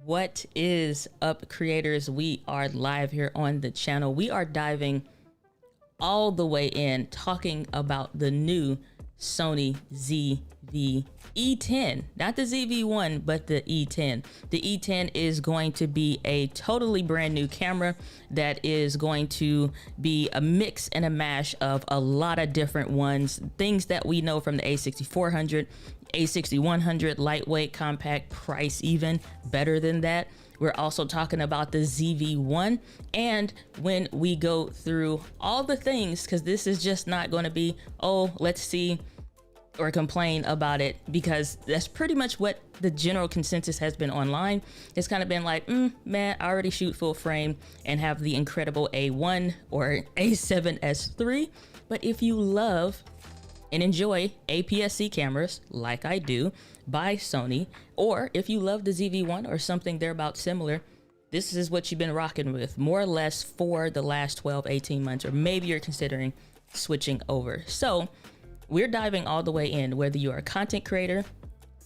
What is up, creators? We are live here on the channel. We are diving all the way in, talking about the new Sony ZV-E10, not the ZV-1, but the E10. The E10 is going to be a totally brand new camera that is going to be a mix and a mash of a lot of different ones, things that we know from the A6400, A6100, lightweight, compact, price even better than that. We're also talking about the ZV-1, and when we go through all the things, because this is just not going to be, oh, let's see or complain about it, because that's pretty much what the general consensus has been online. It's kind of been like, man, I already shoot full frame and have the incredible A1 or A7S III. But if you love and enjoy APS-C cameras like I do by Sony, or if you love the ZV-1 or something thereabout similar, this is what you've been rocking with more or less for the last 12, 18 months, or maybe you're considering switching over. So we're diving all the way in, whether you're a content creator,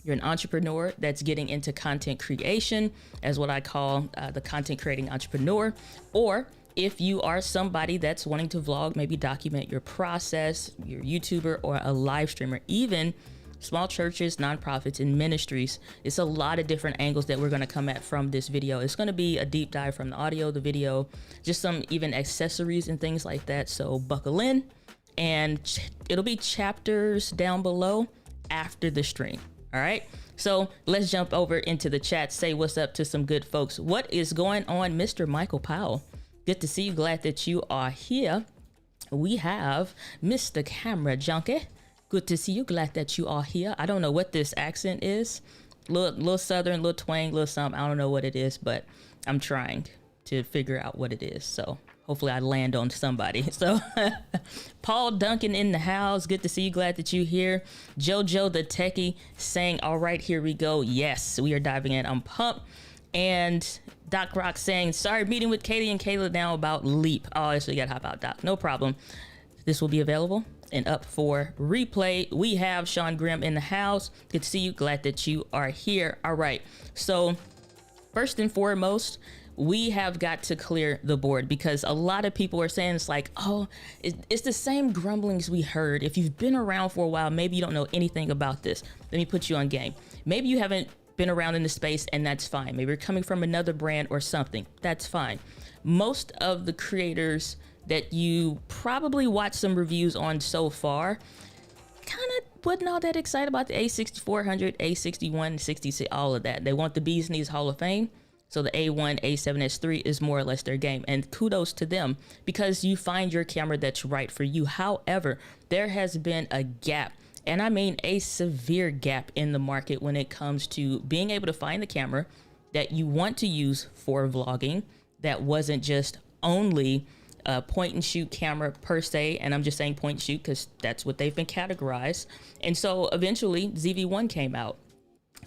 you're an entrepreneur that's getting into content creation as what I call the content creating entrepreneur, or if you are somebody that's wanting to vlog, maybe document your process, you're a YouTuber or a live streamer, even small churches, nonprofits, and ministries. It's a lot of different angles that we're going to come at from this video. It's going to be a deep dive from the audio, the video, just some even accessories and things like that. So buckle in, and it'll be chapters down below after the stream. All right. So let's jump over into the chat, say what's up to some good folks. What is going on, Mr. Michael Powell? Good to see you. Glad that you are here. We have Mr. Camera Junkie. Good to see you. Glad that you are here. I don't know what this accent is. Little Southern, little twang, little something. I don't know what it is, but I'm trying to figure out what it is. So hopefully I land on somebody. So Paul Duncan in the house. Good to see you. Glad that you're here. Jojo the Techie saying, all right, here we go. Yes, we are diving in. I'm pumped. And Doc Rock saying, sorry, meeting with Katie and Kayla now about Leap. Oh, I actually got to hop out, Doc. No problem. This will be available and up for replay. We have Sean Grimm in the house. Good to see you. Glad that you are here. All right. So first and foremost, we have got to clear the board, because a lot of people are saying it's like, oh, it's the same grumblings we heard. If you've been around for a while, maybe you don't know anything about this. Let me put you on game. Maybe you haven't been around in the space, and that's fine. Maybe you're coming from another brand or something. That's fine. Most of the creators that you probably watched some reviews on so far kind of wasn't all that excited about the A6400, A61, 66, all of that. They want the bee's knees Hall of Fame. So the A1, A7S III is more or less their game, and kudos to them, because you find your camera that's right for you. However, there has been a gap, and I mean a severe gap in the market when it comes to being able to find the camera that you want to use for vlogging that wasn't just only a point and shoot camera per se. And I'm just saying point and shoot because that's what they've been categorized. And so eventually ZV-1 came out,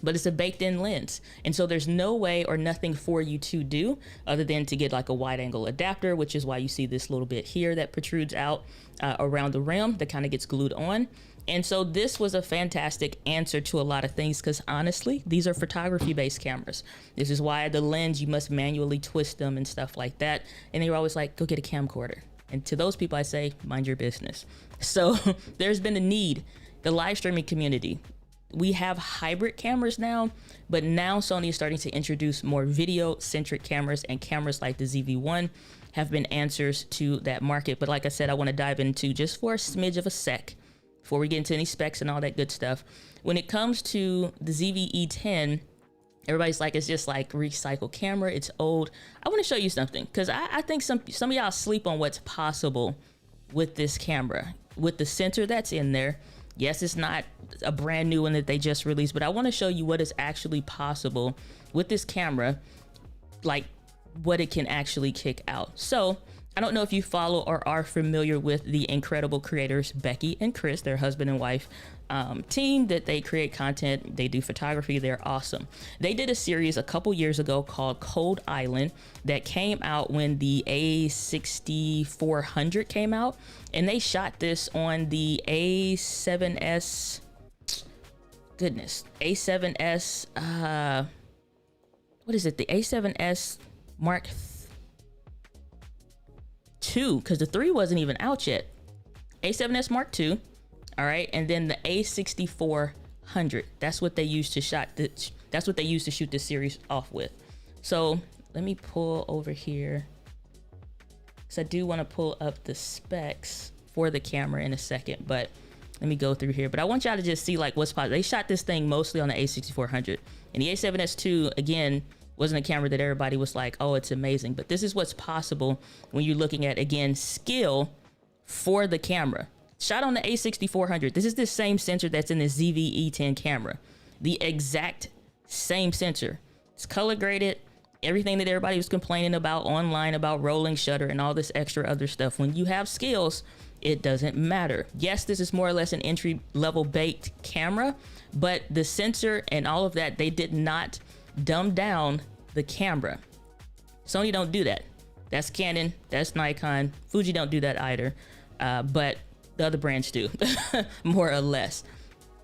but it's a baked in lens. And so there's no way or nothing for you to do other than to get like a wide angle adapter, which is why you see this little bit here that protrudes out around the rim that kind of gets glued on. And so this was a fantastic answer to a lot of things, because honestly, these are photography based cameras. This is why the lens, you must manually twist them and stuff like that. And they were always like, go get a camcorder. And to those people, I say, mind your business. So there's been a need. The live streaming community, we have hybrid cameras now, but now Sony is starting to introduce more video centric cameras, and cameras like the ZV-1 have been answers to that market. But like I said, I want to dive into just for a smidge of a sec before we get into any specs and all that good stuff. When it comes to the ZV-E10, everybody's like, it's just like recycled camera, it's old. I want to show you something, because I think some of y'all sleep on what's possible with this camera, with the sensor that's in there. Yes, it's not a brand new one that they just released, but I want to show you what is actually possible with this camera, like what it can actually kick out. So I don't know if you follow or are familiar with the incredible creators Becky and Chris, their husband and wife team, that they create content, they do photography, they're awesome. They did a series a couple years ago called Cold Island that came out when the A6400 came out, and they shot this on the A7S, A7S what is it? The A7S Mark II, because the 3 wasn't even out yet. A7S Mark II, all right, and then the A6400. That's what they used to that's what they used to shoot this series off with. So let me pull over here, because I do want to pull up the specs for the camera in a second, but let me go through here. But I want y'all to just see like what's possible. They shot this thing mostly on the A6400, and the A7S II, again, wasn't a camera that everybody was like, oh, it's amazing. But this is what's possible when you're looking at, again, skill for the camera. Shot on the A6400. This is the same sensor that's in the ZV-E10 camera. The exact same sensor. It's color graded. Everything that everybody was complaining about online about rolling shutter and all this extra other stuff. When you have skills, it doesn't matter. Yes, this is more or less an entry level baked camera, but the sensor and all of that, they did not dumb down the camera. Sony don't do that. That's Canon, that's Nikon. Fuji don't do that either, but the other brands do, more or less.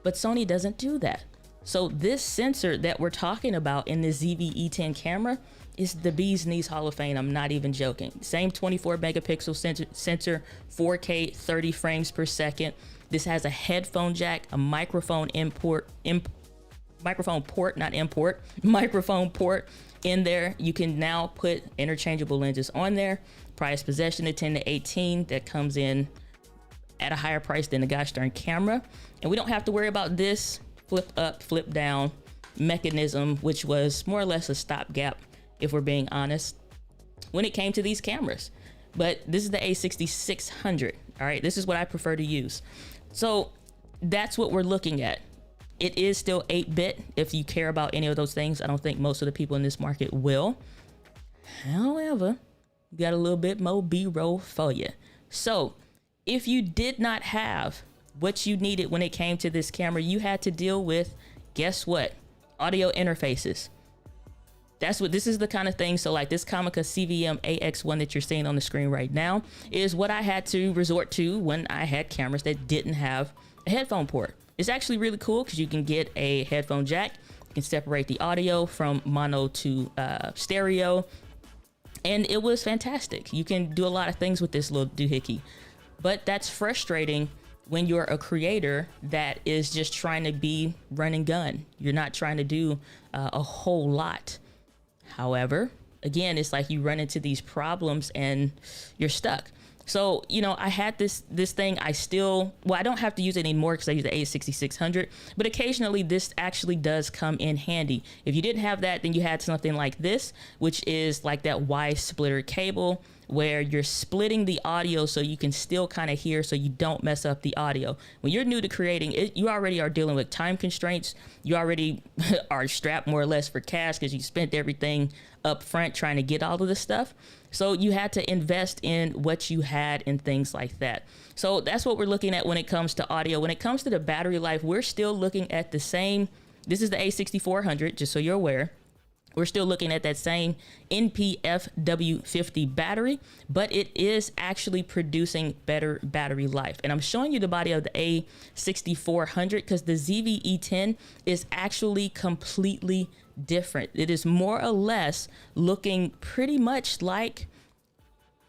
But Sony doesn't do that. So this sensor that we're talking about in the ZV-E10 camera is the bee's knees Hall of Fame. I'm not even joking. Same 24 megapixel sensor, 4K, 30 frames per second. This has a headphone jack, a microphone microphone port in there. You can now put interchangeable lenses on there. Price possession of 10 to 18 that comes in at a higher price than the gosh darn camera. And we don't have to worry about this flip up, flip down mechanism, which was more or less a stopgap, if we're being honest, when it came to these cameras. But this is the A6600. All right, this is what I prefer to use. So that's what we're looking at. It is still 8-bit. If you care about any of those things, I don't think most of the people in this market will. However, we got a little bit more B-roll for you. So if you did not have what you needed when it came to this camera, you had to deal with, guess what? Audio interfaces. That's what this is, the kind of thing. So like this Comica CVM AX1 that you're seeing on the screen right now is what I had to resort to when I had cameras that didn't have a headphone port. It's actually really cool because you can get a headphone jack. You can separate the audio from mono to stereo. And it was fantastic. You can do a lot of things with this little doohickey. But that's frustrating when you're a creator that is just trying to be run and gun. You're not trying to do a whole lot. However, again, it's like you run into these problems and you're stuck. So, you know, I had this thing. I don't have to use it anymore because I use the A6600, but occasionally this actually does come in handy. If you didn't have that, then you had something like this, which is like that Y splitter cable, where you're splitting the audio so you can still kind of hear, so you don't mess up the audio. When you're new to creating it, you already are dealing with time constraints. You already are strapped more or less for cash because you spent everything up front trying to get all of this stuff. So you had to invest in what you had and things like that. So that's what we're looking at when it comes to audio. When it comes to the battery life, we're still looking at the same. This is the A6400, just so you're aware. We're still looking at that same NPFW50 battery, but it is actually producing better battery life. And I'm showing you the body of the A6400 because the ZV-E10 is actually completely different. It is more or less looking pretty much like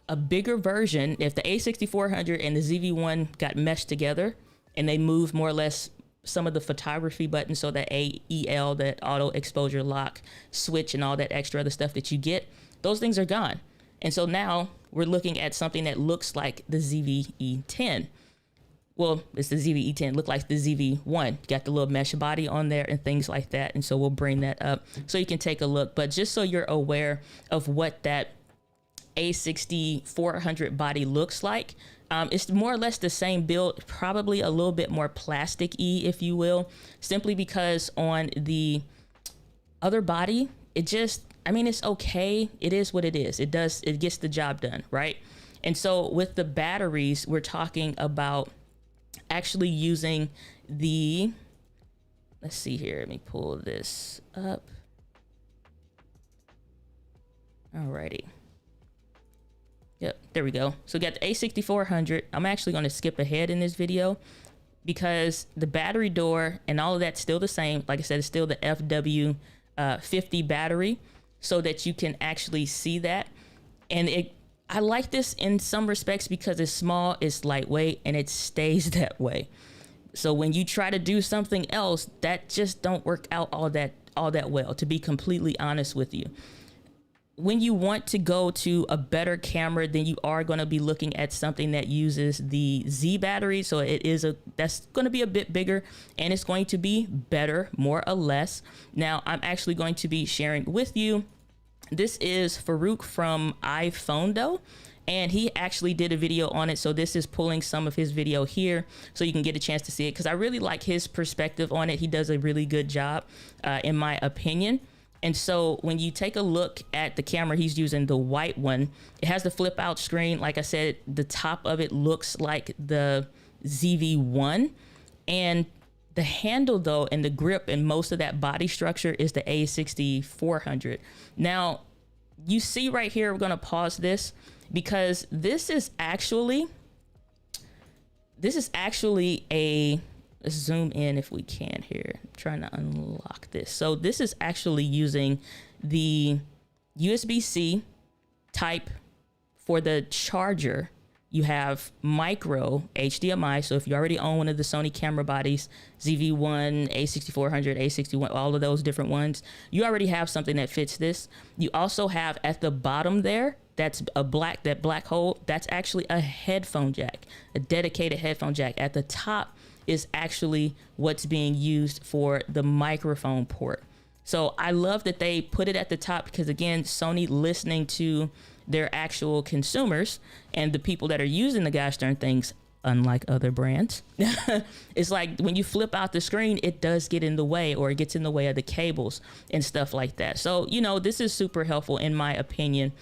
a bigger version. If the A6400 and the ZV-1 got meshed together and they moved more or less some of the photography buttons, so that AEL, that auto exposure lock switch and all that extra other stuff that you get, those things are gone. And so now we're looking at something that looks like the ZV-E10. Well, it's the ZV-E10, look like the ZV-1. Got the little mesh body on there and things like that. And so we'll bring that up so you can take a look. But just so you're aware of what that A6400 body looks like, it's more or less the same build, probably a little bit more plastic-y, if you will, simply because on the other body, it's okay. It is what it is. It gets the job done, right? And so with the batteries, we're talking about actually using let's see here. Let me pull this up. Alrighty. Yep, there we go. So we got the A6400. I'm actually going to skip ahead in this video because the battery door and all of that's still the same. Like I said, it's still the FW50 battery. so that you can actually see that. And I like this in some respects because it's small, it's lightweight, and it stays that way. So when you try to do something else, that just don't work out all that well, to be completely honest with you. When you want to go to a better camera, then you are going to be looking at something that uses the Z battery. So that's going to be a bit bigger, and it's going to be better, more or less. Now, I'm actually going to be sharing with you. This is Farouk from iPhonedo, and he actually did a video on it. So this is pulling some of his video here so you can get a chance to see it, because I really like his perspective on it. He does a really good job, in my opinion. And so when you take a look at the camera, he's using the white one. It has the flip out screen. Like I said, the top of it looks like the ZV-1, and the handle though, and the grip and most of that body structure is the A6400. Now you see right here, we're going to pause this because this is actually a, let's zoom in if we can here. I'm trying to unlock this. So this is actually using the USB-C type for the charger. You have micro HDMI. So if you already own one of the Sony camera bodies, ZV-1, A6400, A61, all of those different ones, you already have something that fits this. You also have at the bottom there, that black hole, that's actually a headphone jack, a dedicated headphone jack. At the top is actually what's being used for the microphone port. So I love that they put it at the top because, again, Sony listening to their actual consumers and the people that are using the gosh darn things, unlike other brands. It's like when you flip out the screen, it does get in the way, or it gets in the way of the cables and stuff like that. So, this is super helpful in my opinion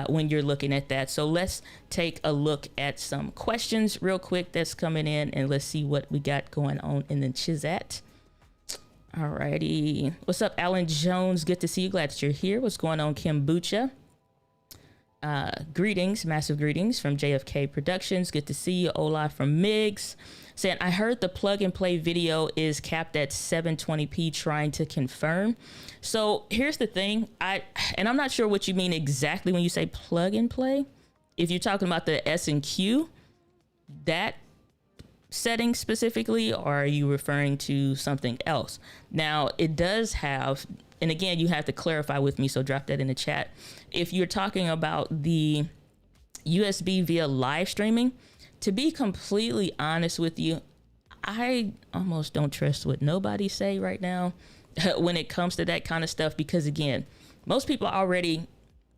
when you're looking at that. So let's take a look at some questions real quick that's coming in, and let's see what we got going on in the chat. Alrighty. What's up, Alan Jones? Good to see you. Glad that you're here. What's going on, Kimbucha? Greetings, massive greetings from JFK Productions. Good to see you. Ola from Migs saying, I heard the plug and play video is capped at 720p, trying to confirm. So here's the thing. I'm not sure what you mean exactly when you say plug and play. If you're talking about the S&Q, that setting specifically, or are you referring to something else? Now it does have, and again, you have to clarify with me, so drop that in the chat. If you're talking about the USB via live streaming, to be completely honest with you, I almost don't trust what nobody say right now when it comes to that kind of stuff, because again, most people already,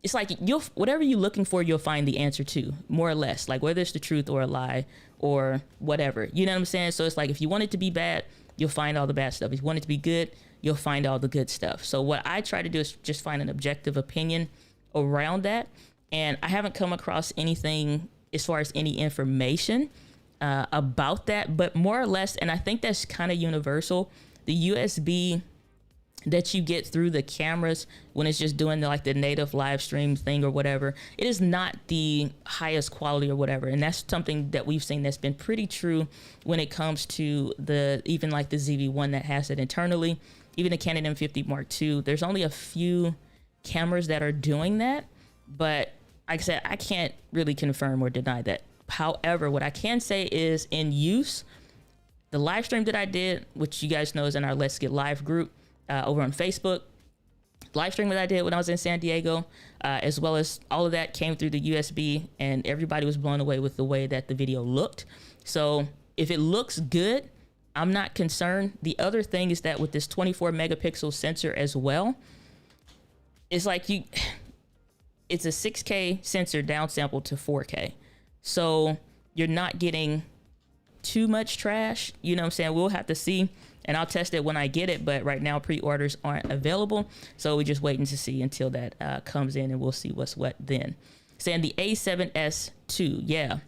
it's like whatever you're looking for, you'll find the answer to, more or less, like whether it's the truth or a lie or whatever, you know what I'm saying? So it's like, if you want it to be bad, you'll find all the bad stuff. If you want it to be good, you'll find all the good stuff. So what I try to do is just find an objective opinion around that. And I haven't come across anything as far as any information about that, but more or less, and I think that's kind of universal, the USB that you get through the cameras when it's just doing the native live stream thing or whatever, it is not the highest quality or whatever. And that's something that we've seen that's been pretty true when it comes to even the ZV-1 that has it internally, even the Canon M50 Mark II. There's only a few cameras that are doing that, but like I said, I can't really confirm or deny that. However, what I can say is, in use, the live stream that I did, which you guys know is in our Let's Get Live group, over on Facebook, live stream that I did when I was in San Diego, as well as all of that came through the USB, and everybody was blown away with the way that the video looked. So if it looks good, I'm not concerned. The other thing is that with this 24 megapixel sensor as well, it's like it's a 6K sensor downsampled to 4K. So you're not getting too much trash, you know what I'm saying? We'll have to see, and I'll test it when I get it, but right now pre-orders aren't available, so we're just waiting to see until that comes in, and we'll see what's what then. Saying the A7S II, yeah,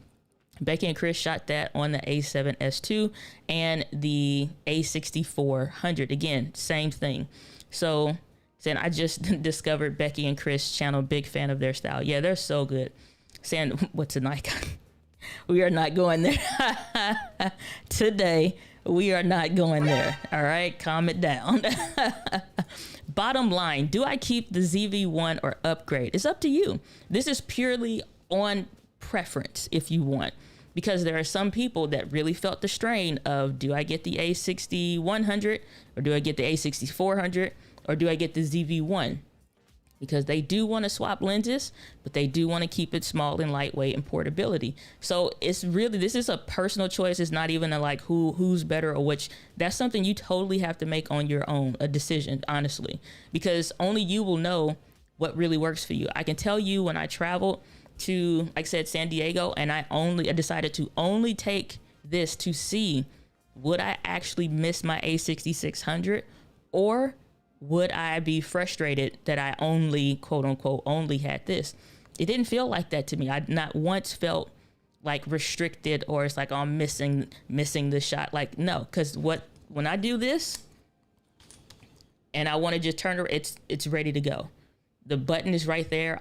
Becky and Chris shot that on the A7S II, and the A6400, again, same thing. So saying, I just discovered Becky and Chris channel, big fan of their style. Yeah, they're so good. Saying, what's an icon? We are not going there today. We are not going there. All right, calm it down. bottom line, do I keep the ZV-1 or upgrade? It's up to you. This is purely on preference if you want, because there are some people that really felt the strain of, do I get the A60-100 or do I get the A60-400 or do I get the ZV-1? Because they do want to swap lenses, but they do want to keep it small and lightweight and portability. So it's really, this is a personal choice. It's not even a like who's better or which. That's something you totally have to make on your own, a decision, honestly, because only you will know what really works for you. I can tell you when I traveled to, like I said, San Diego, and I decided to only take this to see, would I actually miss my A6600, or would I be frustrated that I only, quote unquote, only had this? It didn't feel like that to me. I not once felt like restricted or it's like, oh, I'm missing the shot. Like, no, because when I do this and I want to just turn it, it's ready to go. The button is right there.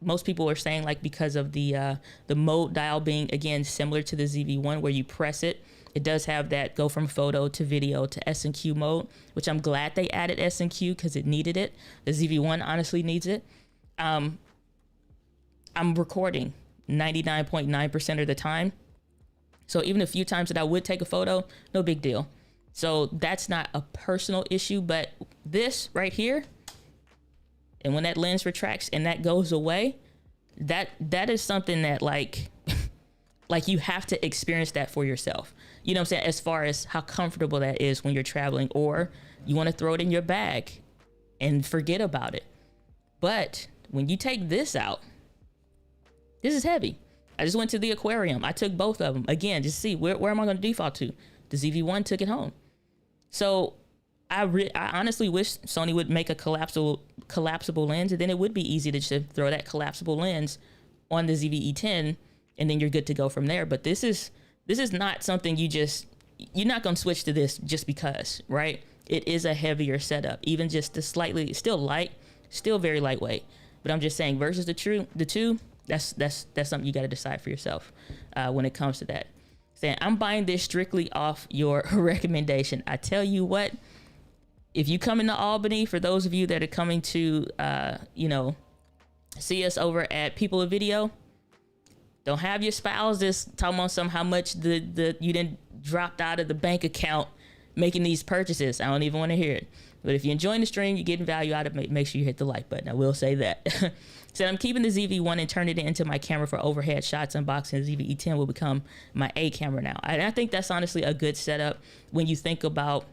Most people are saying like, because of the mode dial being, again, similar to the ZV-1 where you press it, it does have that go from photo to video to S&Q mode, which I'm glad they added S&Q because it needed it. The ZV-1 honestly needs it. I'm recording 99.9% of the time. So even a few times that I would take a photo, no big deal. So that's not a personal issue, but this right here, and when that lens retracts and that goes away, that is something that like you have to experience that for yourself. You know what I'm saying? As far as how comfortable that is when you're traveling, or you want to throw it in your bag and forget about it. But when you take this out, this is heavy. I just went to the aquarium. I took both of them again, just to see where am I going to default to. The ZV-1 took it home. So I honestly wish Sony would make a collapsible lens, and then it would be easy to just throw that collapsible lens on the ZV-E10, and then you're good to go from there. But this is not something you're not going to switch to this just because, right? It is a heavier setup, even just the slightly, still light, still very lightweight. But I'm just saying, versus the two, that's something you got to decide for yourself when it comes to that. Saying I'm buying this strictly off your recommendation. I tell you what, if you come into Albany, for those of you that are coming to, see us over at People of Video, don't have your spouse just talking about how much the you didn't dropped out of the bank account making these purchases. I don't even want to hear it. But if you're enjoying the stream, you're getting value out of it, make sure you hit the like button. I will say that. So I'm keeping the ZV-1 and turning it into my camera for overhead shots. Unboxing the ZV-E10 will become my A camera now. And I think that's honestly a good setup when you think about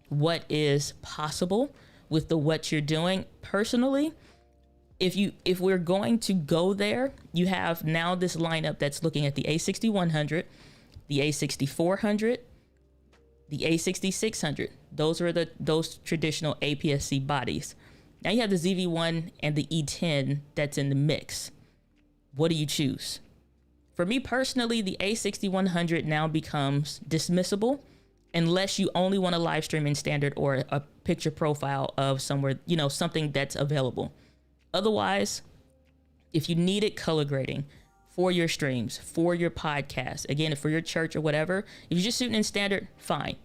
what is possible with what you're doing. Personally, if we're going to go there, you have now this lineup that's looking at the A60-100, the A60-400, the A60-600. Those are those traditional APS-C bodies. Now you have the ZV-1 and the E10 that's in the mix. What do you choose? For me personally, the A60-100 now becomes dismissible unless you only want a live stream in standard or a picture profile of somewhere, something that's available. Otherwise, if you needed color grading for your streams, for your podcast, again, for your church or whatever, if you're just shooting in standard, fine.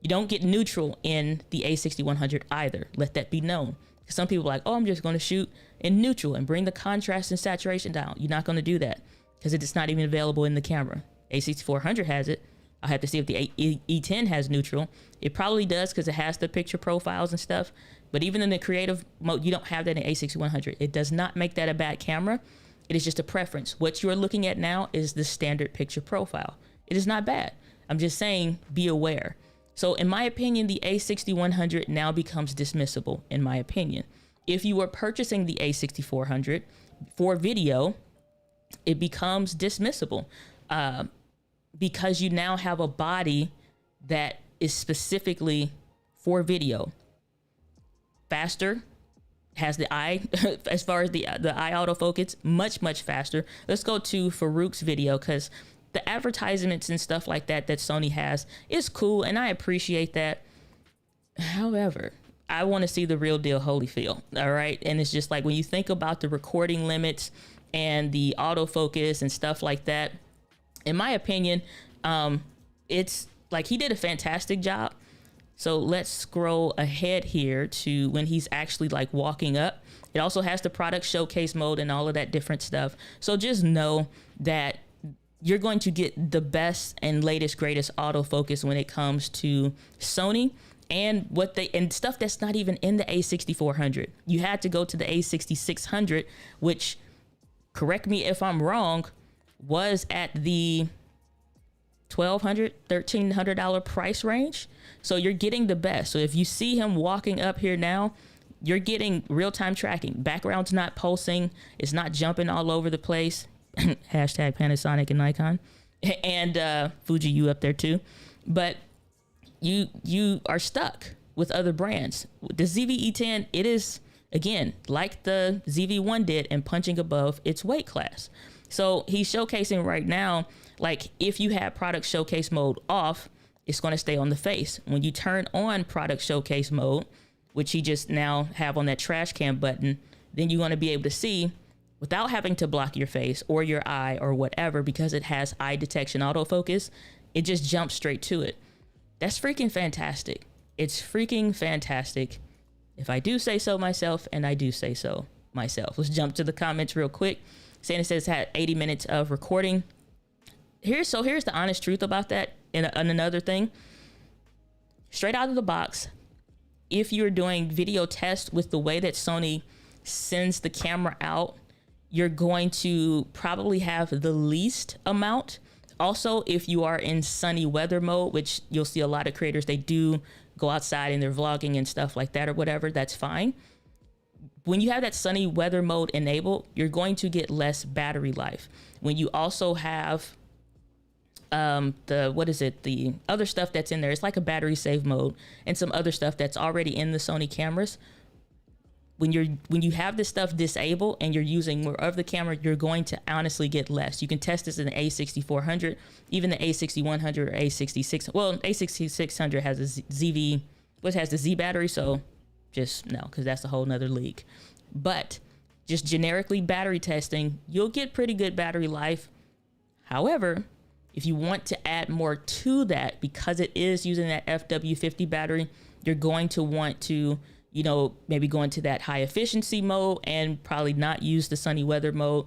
You don't get neutral in the A60-100 either. Let that be known. Some people are like, oh, I'm just going to shoot in neutral and bring the contrast and saturation down. You're not going to do that because it's not even available in the camera. A6400 has it. I'll have to see if the E10 has neutral. It probably does because it has the picture profiles and stuff. But even in the creative mode, you don't have that in A6100. It does not make that a bad camera. It is just a preference. What you are looking at now is the standard picture profile. It is not bad. I'm just saying, be aware. So in my opinion, the A60-100 now becomes dismissible, in my opinion. If you were purchasing the A6400 for video, it becomes dismissible because you now have a body that is specifically for video. Faster, has the eye, as far as the eye autofocus, much faster. Let's go to Farouk's video, because the advertisements and stuff like that Sony has is cool, and I appreciate that. However, I want to see the real deal Holyfield, all right? And it's just like when you think about the recording limits and the autofocus and stuff like that, in my opinion, it's like he did a fantastic job. So let's scroll ahead here to when he's actually like walking up. It also has the product showcase mode and all of that different stuff. So just know that you're going to get the best and latest, greatest autofocus when it comes to Sony and stuff that's not even in the A6400. You had to go to the A6600, which, correct me if I'm wrong, was at the $1,200, $1,300 price range. So you're getting the best. So if you see him walking up here now, you're getting real-time tracking. Background's not pulsing. It's not jumping all over the place. Hashtag Panasonic and Nikon. And Fuji U up there too. But you are stuck with other brands. The ZV-E10, it is, again, like the ZV-1 did and punching above its weight class. So he's showcasing right now, like if you have product showcase mode off, it's going to stay on the face. When you turn on product showcase mode, which he just now have on that trash can button, then you're going to be able to see without having to block your face or your eye or whatever, because it has eye detection autofocus, it just jumps straight to it. That's freaking fantastic. It's freaking fantastic. If I do say so myself, and I do say so myself. Let's jump to the comments real quick. Santa says had 80 minutes of recording. Here's the honest truth about that. And another thing, straight out of the box, if you're doing video tests with the way that Sony sends the camera out, you're going to probably have the least amount. Also, if you are in sunny weather mode, which you'll see a lot of creators, they do go outside and they're vlogging and stuff like that or whatever, that's fine. When you have that sunny weather mode enabled, you're going to get less battery life. When you also have the other stuff that's in there, it's like a battery save mode and some other stuff that's already in the Sony cameras. When you have this stuff disabled and you're using more of the camera, you're going to honestly get less. You can test this in the A6400, even the A6100 or A66. Well, A6600 has has the Z battery, so just no, because that's a whole nother league. But just generically battery testing, you'll get pretty good battery life. However, if you want to add more to that, because it is using that FW50 battery, you're going to want to, maybe go into that high efficiency mode and probably not use the sunny weather mode,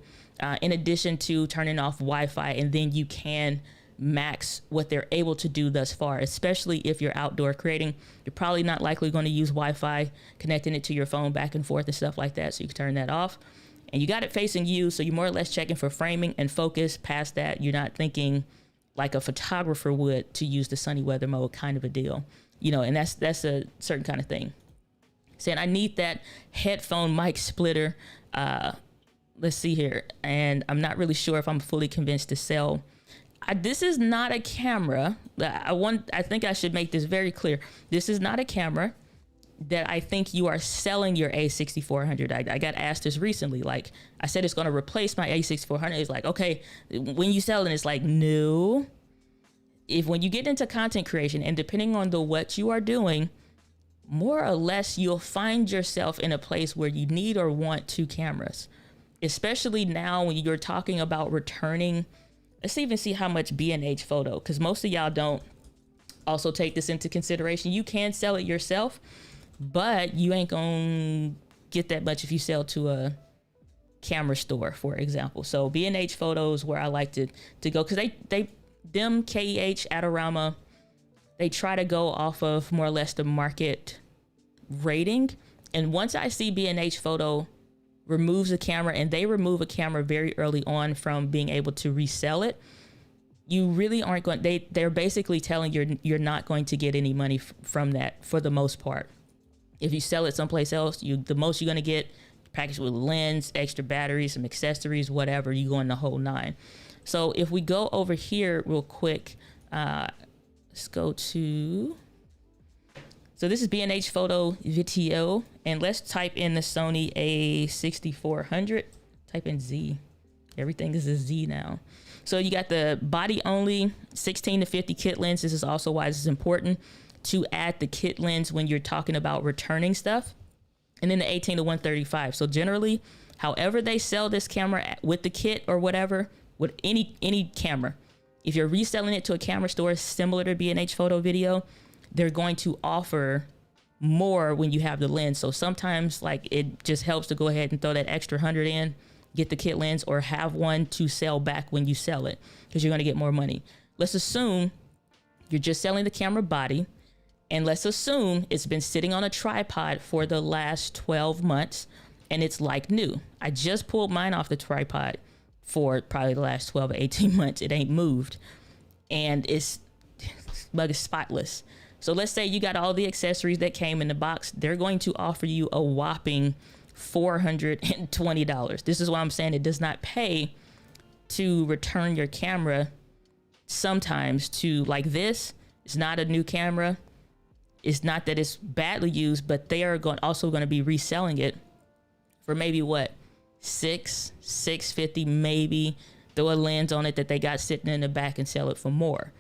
in addition to turning off Wi-Fi, and then you can max what they're able to do thus far, especially if you're outdoor creating. You're probably not likely going to use Wi-Fi, connecting it to your phone back and forth and stuff like that, so you can turn that off. And you got it facing you, so you're more or less checking for framing and focus. Past that, you're not thinking like a photographer would to use the sunny weather mode kind of a deal, and that's a certain kind of thing. Saying I need that headphone mic splitter. Let's see here. And I'm not really sure if I'm fully convinced to sell. This is not a camera. I think I should make this very clear. This is not a camera that I think you are selling your A6400. I got asked this recently. Like I said, it's going to replace my A6400. It's like, okay, when you sell it, it's like, no. When you get into content creation and depending on what you are doing, more or less, you'll find yourself in a place where you need or want two cameras, especially now when you're talking about returning. Let's even see how much B&H photo, because most of y'all don't also take this into consideration. You can sell it yourself, but you ain't gonna get that much if you sell to a camera store, for example. So B&H photos where I like to go, because them KEH, Adorama, they try to go off of more or less the market rating. And once I see B&H photo removes a camera, and they remove a camera very early on from being able to resell it, you really aren't going, they're basically telling you're not going to get any money from that for the most part. If you sell it someplace else, the most you're going to get packaged with lens, extra batteries, some accessories, whatever, you go in the whole nine. So if we go over here real quick, let's go to, so this is B&H Photo Video, and let's type in the Sony A6400, type in Z. Everything is a Z now. So you got the body only 16 to 50 kit lens. This is also why this is important to add the kit lens when you're talking about returning stuff. And then the 18 to 135. So generally, however they sell this camera with the kit or whatever, with any camera, if you're reselling it to a camera store similar to B&H Photo Video, they're going to offer more when you have the lens. So sometimes like it just helps to go ahead and throw that extra 100 in, get the kit lens, or have one to sell back when you sell it, because you're going to get more money. Let's assume you're just selling the camera body, and let's assume it's been sitting on a tripod for the last 12 months and it's like new. I just pulled mine off the tripod for probably the last 12 or 18 months. It ain't moved, and it's bug is spotless. So let's say you got all the accessories that came in the box. They're going to offer you a whopping $420. This is why I'm saying it does not pay to return your camera sometimes to like this. It's not a new camera. It's not that it's badly used, but they are also going to be reselling it for maybe what, $650 maybe. Throw a lens on it that they got sitting in the back and sell it for more.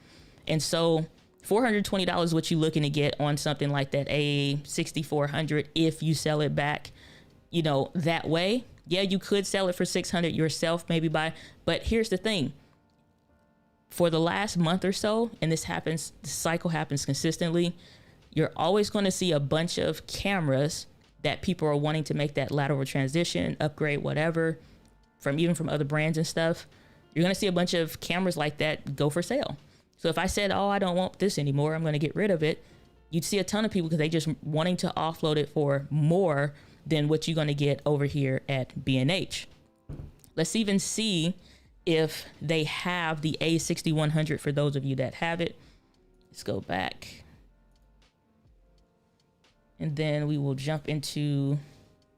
And so $420 is what you're looking to get on something like that A6400 if you sell it back, you know, that way. Yeah, you could sell it for $600 yourself, maybe but here's the thing. For the last month or so, and this cycle happens consistently, you're always going to see a bunch of cameras that people are wanting to make that lateral transition, upgrade, whatever, even from other brands and stuff. You're going to see a bunch of cameras like that go for sale. So if I said, oh, I don't want this anymore, I'm going to get rid of it, you'd see a ton of people because they just wanting to offload it for more than what you're going to get over here at B&H. Let's even see if they have the A6100 for those of you that have it. Let's go back. And then we will jump into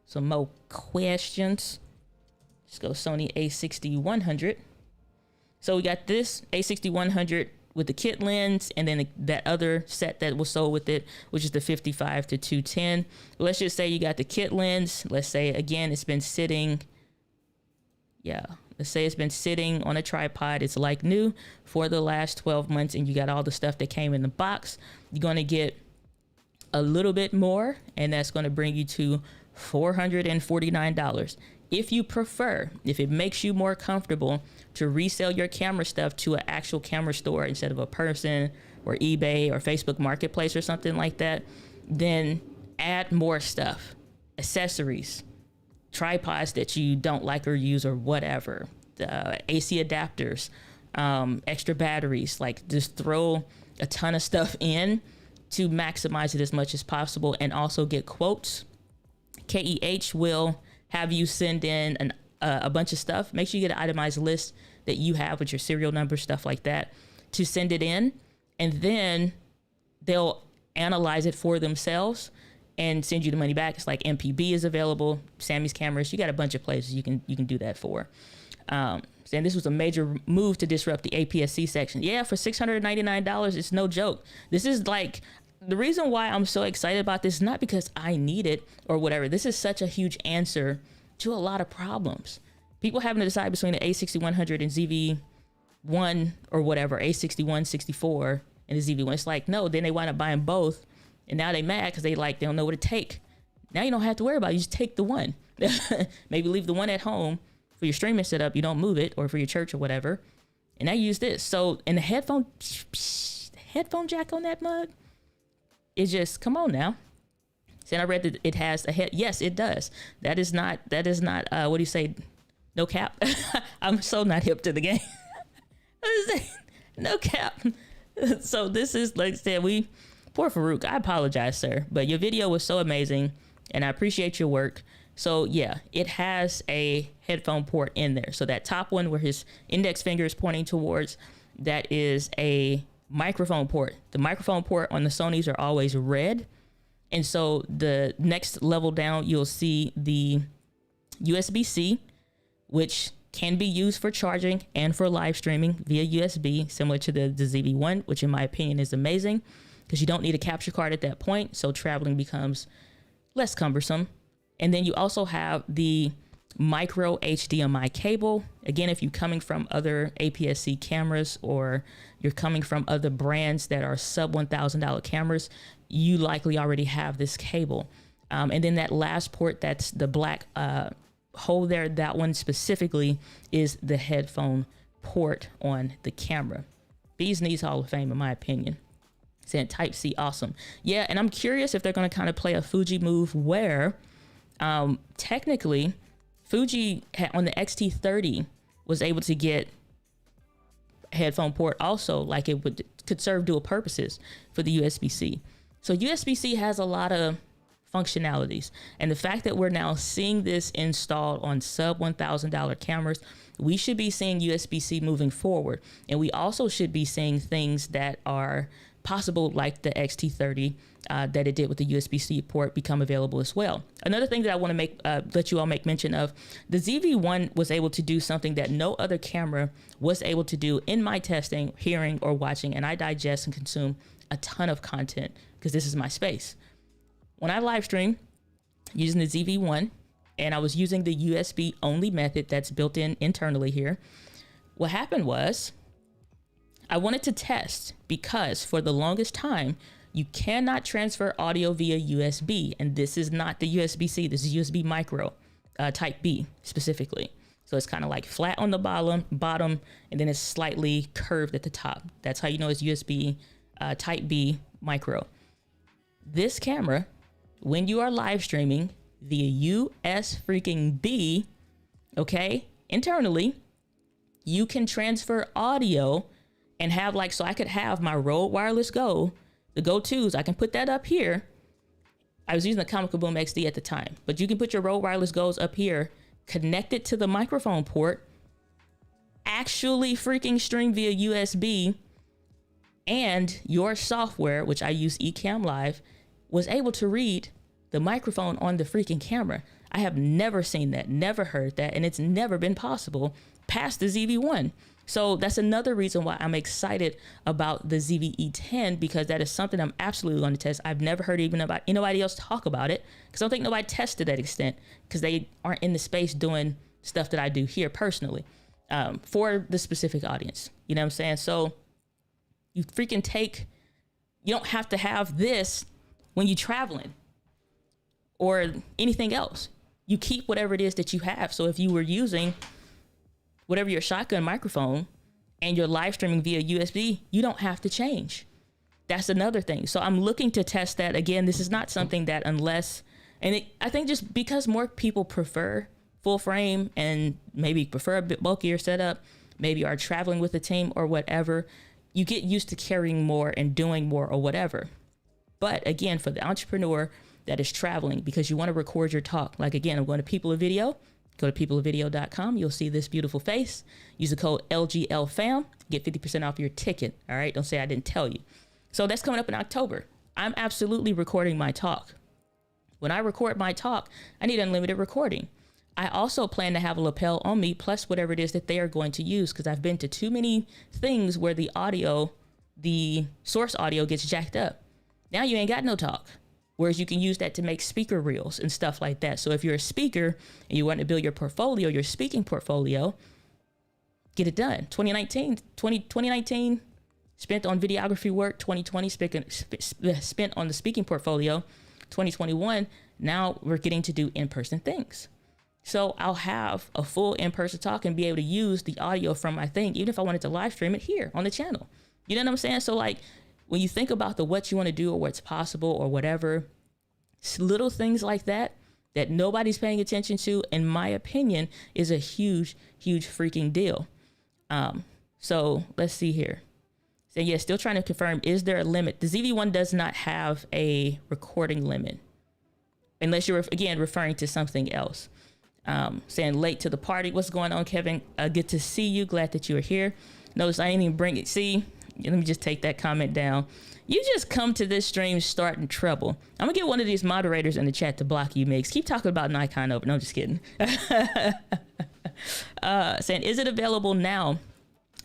some more questions. Let's go Sony A6100. So we got this A6100 with the kit lens, and then that other set that was sold with it, which is the 55 to 210. Let's just say you got the kit lens. Let's say again, it's been sitting. Yeah, let's say it's been sitting on a tripod. It's like new for the last 12 months, and you got all the stuff that came in the box. You're going to get a little bit more, and that's going to bring you to $449. If you prefer, if it makes you more comfortable to resell your camera stuff to an actual camera store instead of a person or eBay or Facebook Marketplace or something like that, then add more stuff, accessories, tripods that you don't like or use or whatever, AC adapters, extra batteries, like just throw a ton of stuff in to maximize it as much as possible, and also get quotes. KEH will have you send in a bunch of stuff. Make sure you get an itemized list that you have with your serial number, stuff like that, to send it in, and then they'll analyze it for themselves and send you the money back. It's like MPB is available, Sammy's Cameras. You got a bunch of places you can do that for. And this was a major move to disrupt the APS-C section. Yeah, for $699, it's no joke. This is like, the reason why I'm so excited about this is not because I need it or whatever. This is such a huge answer to a lot of problems. People having to decide between the A6100 and ZV-1 or whatever, A61, 64, and the ZV-1. It's like, no, then they wind up buying both. And now they mad because they don't know what to take. Now you don't have to worry about it. You just take the one. Maybe leave the one at home for your streaming setup. You don't move it, or for your church or whatever. And now you use this. So, and the headphone jack on that mug, it's just, come on now. See, I read that it has a head. Yes, it does. That is not, what do you say? No cap. I'm so not hip to the game. No cap. So this is, like I said, poor Farouk, I apologize, sir, but your video was so amazing and I appreciate your work. So yeah, it has a headphone port in there. So that top one where his index finger is pointing towards, that is a microphone port. The microphone port on the Sonys are always red. And so the next level down, you'll see the USB-C, which can be used for charging and for live streaming via USB, similar to the ZV-1, which in my opinion is amazing because you don't need a capture card at that point. So traveling becomes less cumbersome. And then you also have the micro HDMI cable. Again, if you're coming from other APS-C cameras or you're coming from other brands that are sub $1,000 cameras, you likely already have this cable. And then that last port, that's the black hole there, that one specifically is the headphone port on the camera. Bees Knees Hall of Fame, in my opinion. Saying Type C, awesome. Yeah, and I'm curious if they're going to kind of play a Fuji move where technically Fuji on the X-T30 was able to get a headphone port also, like it could serve dual purposes for the USB-C. So USB-C has a lot of functionalities, and the fact that we're now seeing this installed on sub $1,000 cameras, we should be seeing USB-C moving forward, and we also should be seeing things that are possible, like the X-T30 that it did with the USB-C port, become available as well. Another thing that I want to let you all make mention of, the ZV-1 was able to do something that no other camera was able to do in my testing, hearing, or watching, and I digest and consume a ton of content because this is my space. When I live stream using the ZV-1, and I was using the USB only method that's built in internally here, what happened was I wanted to test, because for the longest time, you cannot transfer audio via USB, and this is not the USB-C, this is USB micro, type B specifically. So it's kind of like flat on the bottom, and then it's slightly curved at the top. That's how you know it's USB type B micro. This camera, when you are live streaming via USB, okay, internally, you can transfer audio and have like, so I could have my Rode Wireless Go, the Go 2s, I can put that up here. I was using the Comical Boom XD at the time, but you can put your Rode Wireless Go's up here, connect it to the microphone port, actually freaking stream via USB, and your software, which I use Ecamm Live, was able to read the microphone on the freaking camera. I have never seen that, never heard that, and it's never been possible past the ZV-1. So that's another reason why I'm excited about the ZV-E10, because that is something I'm absolutely going to test. I've never heard even about anybody else talk about it, because I don't think nobody tests to that extent, because they aren't in the space doing stuff that I do here personally for the specific audience. You know what I'm saying? So you freaking you don't have to have this when you're traveling or anything else. You keep whatever it is that you have. So if you were using whatever your shotgun microphone and you're live streaming via USB, you don't have to change. That's another thing. So I'm looking to test that. Again, this is not something that I think just because more people prefer full frame and maybe prefer a bit bulkier setup, maybe are traveling with a team or whatever, you get used to carrying more and doing more or whatever. But again, for the entrepreneur that is traveling because you want to record your talk, like again, I'm going to People of Video. Go to peopleofvideo.com. You'll see this beautiful face. Use the code LGLFAM. Get 50% off your ticket. All right. Don't say I didn't tell you. So that's coming up in October. I'm absolutely recording my talk. When I record my talk, I need unlimited recording. I also plan to have a lapel on me, plus whatever it is that they are going to use, because I've been to too many things where the source audio gets jacked up. Now you ain't got no talk. Whereas you can use that to make speaker reels and stuff like that. So if you're a speaker and you want to build your portfolio, your speaking portfolio, get it done. 2019 spent on videography work. 2020 spent on the speaking portfolio. 2021, now we're getting to do in-person things. So I'll have a full in-person talk and be able to use the audio from my thing, even if I wanted to live stream it here on the channel. You know what I'm saying? So like, when you think about what you want to do or what's possible or whatever, little things like that nobody's paying attention to, in my opinion, is a huge, huge freaking deal. So let's see here. So yeah, still trying to confirm, is there a limit? The ZV-1 does not have a recording limit, unless you're, again, referring to something else. Saying late to the party. What's going on, Kevin? Good to see you. Glad that you're here. Notice I didn't even bring it. See? Let me just take that comment down. You just come to this stream starting trouble. I'm gonna get one of these moderators in the chat to block you, Migs. Keep talking about Nikon over. No, I'm just kidding. Saying, is it available now?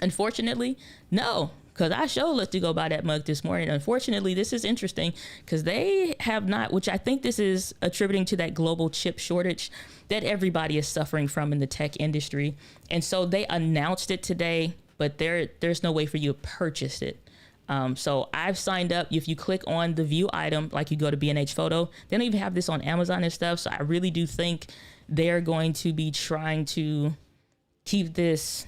Unfortunately, no, because I sure looked to go buy that mug this morning. Unfortunately, this is interesting because they have not, which I think this is attributing to that global chip shortage that everybody is suffering from in the tech industry. And so they announced it today, but there's no way for you to purchase it. So I've signed up. If you click on the view item, like you go to B&H Photo, they don't even have this on Amazon and stuff. So I really do think they're going to be trying to keep this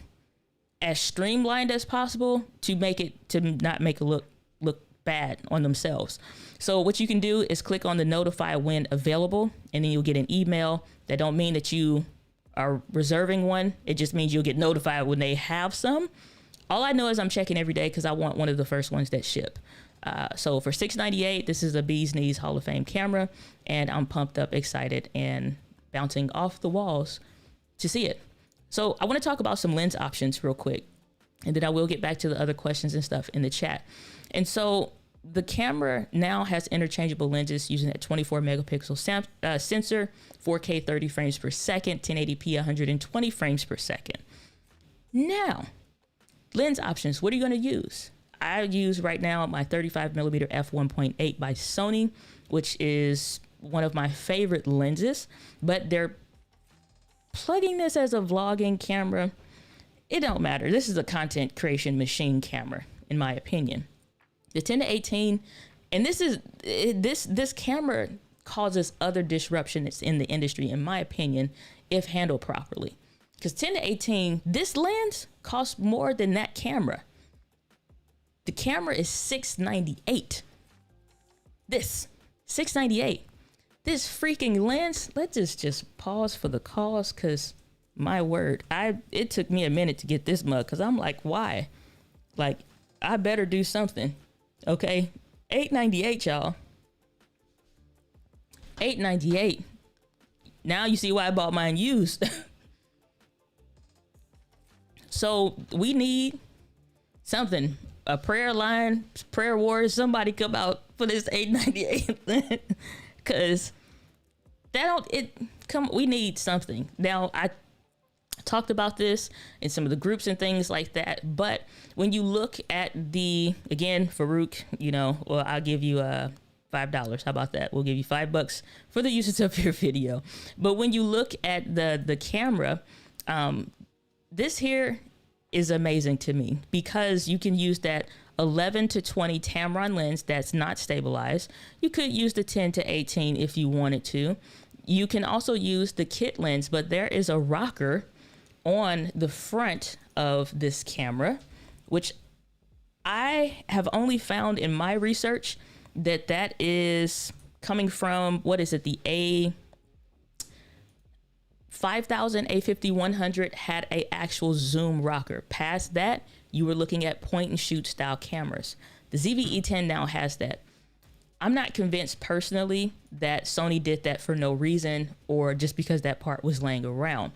as streamlined as possible to not make it look bad on themselves. So what you can do is click on the notify when available, and then you'll get an email. That don't mean that you are reserving one. It just means you'll get notified when they have some. All I know is I'm checking every day because I want one of the first ones that ship. So for $698, this is a Bee's Knees Hall of Fame camera, and I'm pumped up, excited, and bouncing off the walls to see it. So I want to talk about some lens options real quick, and then I will get back to the other questions and stuff in the chat. And so the camera now has interchangeable lenses using that 24 megapixel sensor, 4K 30 frames per second, 1080p 120 frames per second. Now, lens options, what are you going to use? I use right now my 35 millimeter f1.8 by Sony, which is one of my favorite lenses, but they're plugging this as a vlogging camera. It don't matter. This is a content creation machine camera, in my opinion. The 10 to 18, and this camera causes other disruption that's in the industry, in my opinion, if handled properly. Because 10 to 18, this lens costs more than that camera. The camera is $698. This $698. This freaking lens. Let's just pause for the cause, because my word, it took me a minute to get this mug, because I'm like, why? Like, I better do something. Okay, $898, y'all. $898. Now you see why I bought mine used. So we need something, a prayer line, prayer warriors, somebody come out for this $898, because we need something. Now, I talked about this in some of the groups and things like that, but when you look at again, Farouk, well, I'll give you $5. How about that? We'll give you $5 for the usage of your video. But when you look at the camera, this here is amazing to me, because you can use that 11 to 20 Tamron lens that's not stabilized. You could use the 10 to 18 if you wanted to. You can also use the kit lens, but there is a rocker on the front of this camera, which I have only found in my research that is coming from, what is it, the A5000, A5100 had a actual zoom rocker. Past that, you were looking at point and shoot style cameras. The ZV-E10 now has that. I'm not convinced personally that Sony did that for no reason, or just because that part was laying around.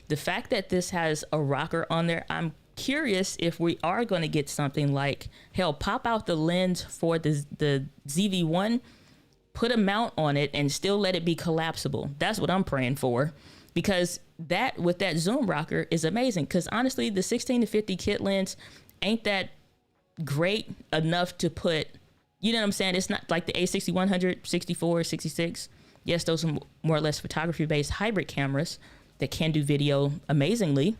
The fact that this has a rocker on there, I'm curious if we are going to get something like, hell, pop out the lens for the ZV-1, put a mount on it, and still let it be collapsible. That's what I'm praying for, because that with that zoom rocker is amazing. Because honestly, the 16 to 50 kit lens ain't that great enough to put, you know what I'm saying? It's not like the A6100, 64, 66. Yes, those are more or less photography-based hybrid cameras that can do video amazingly,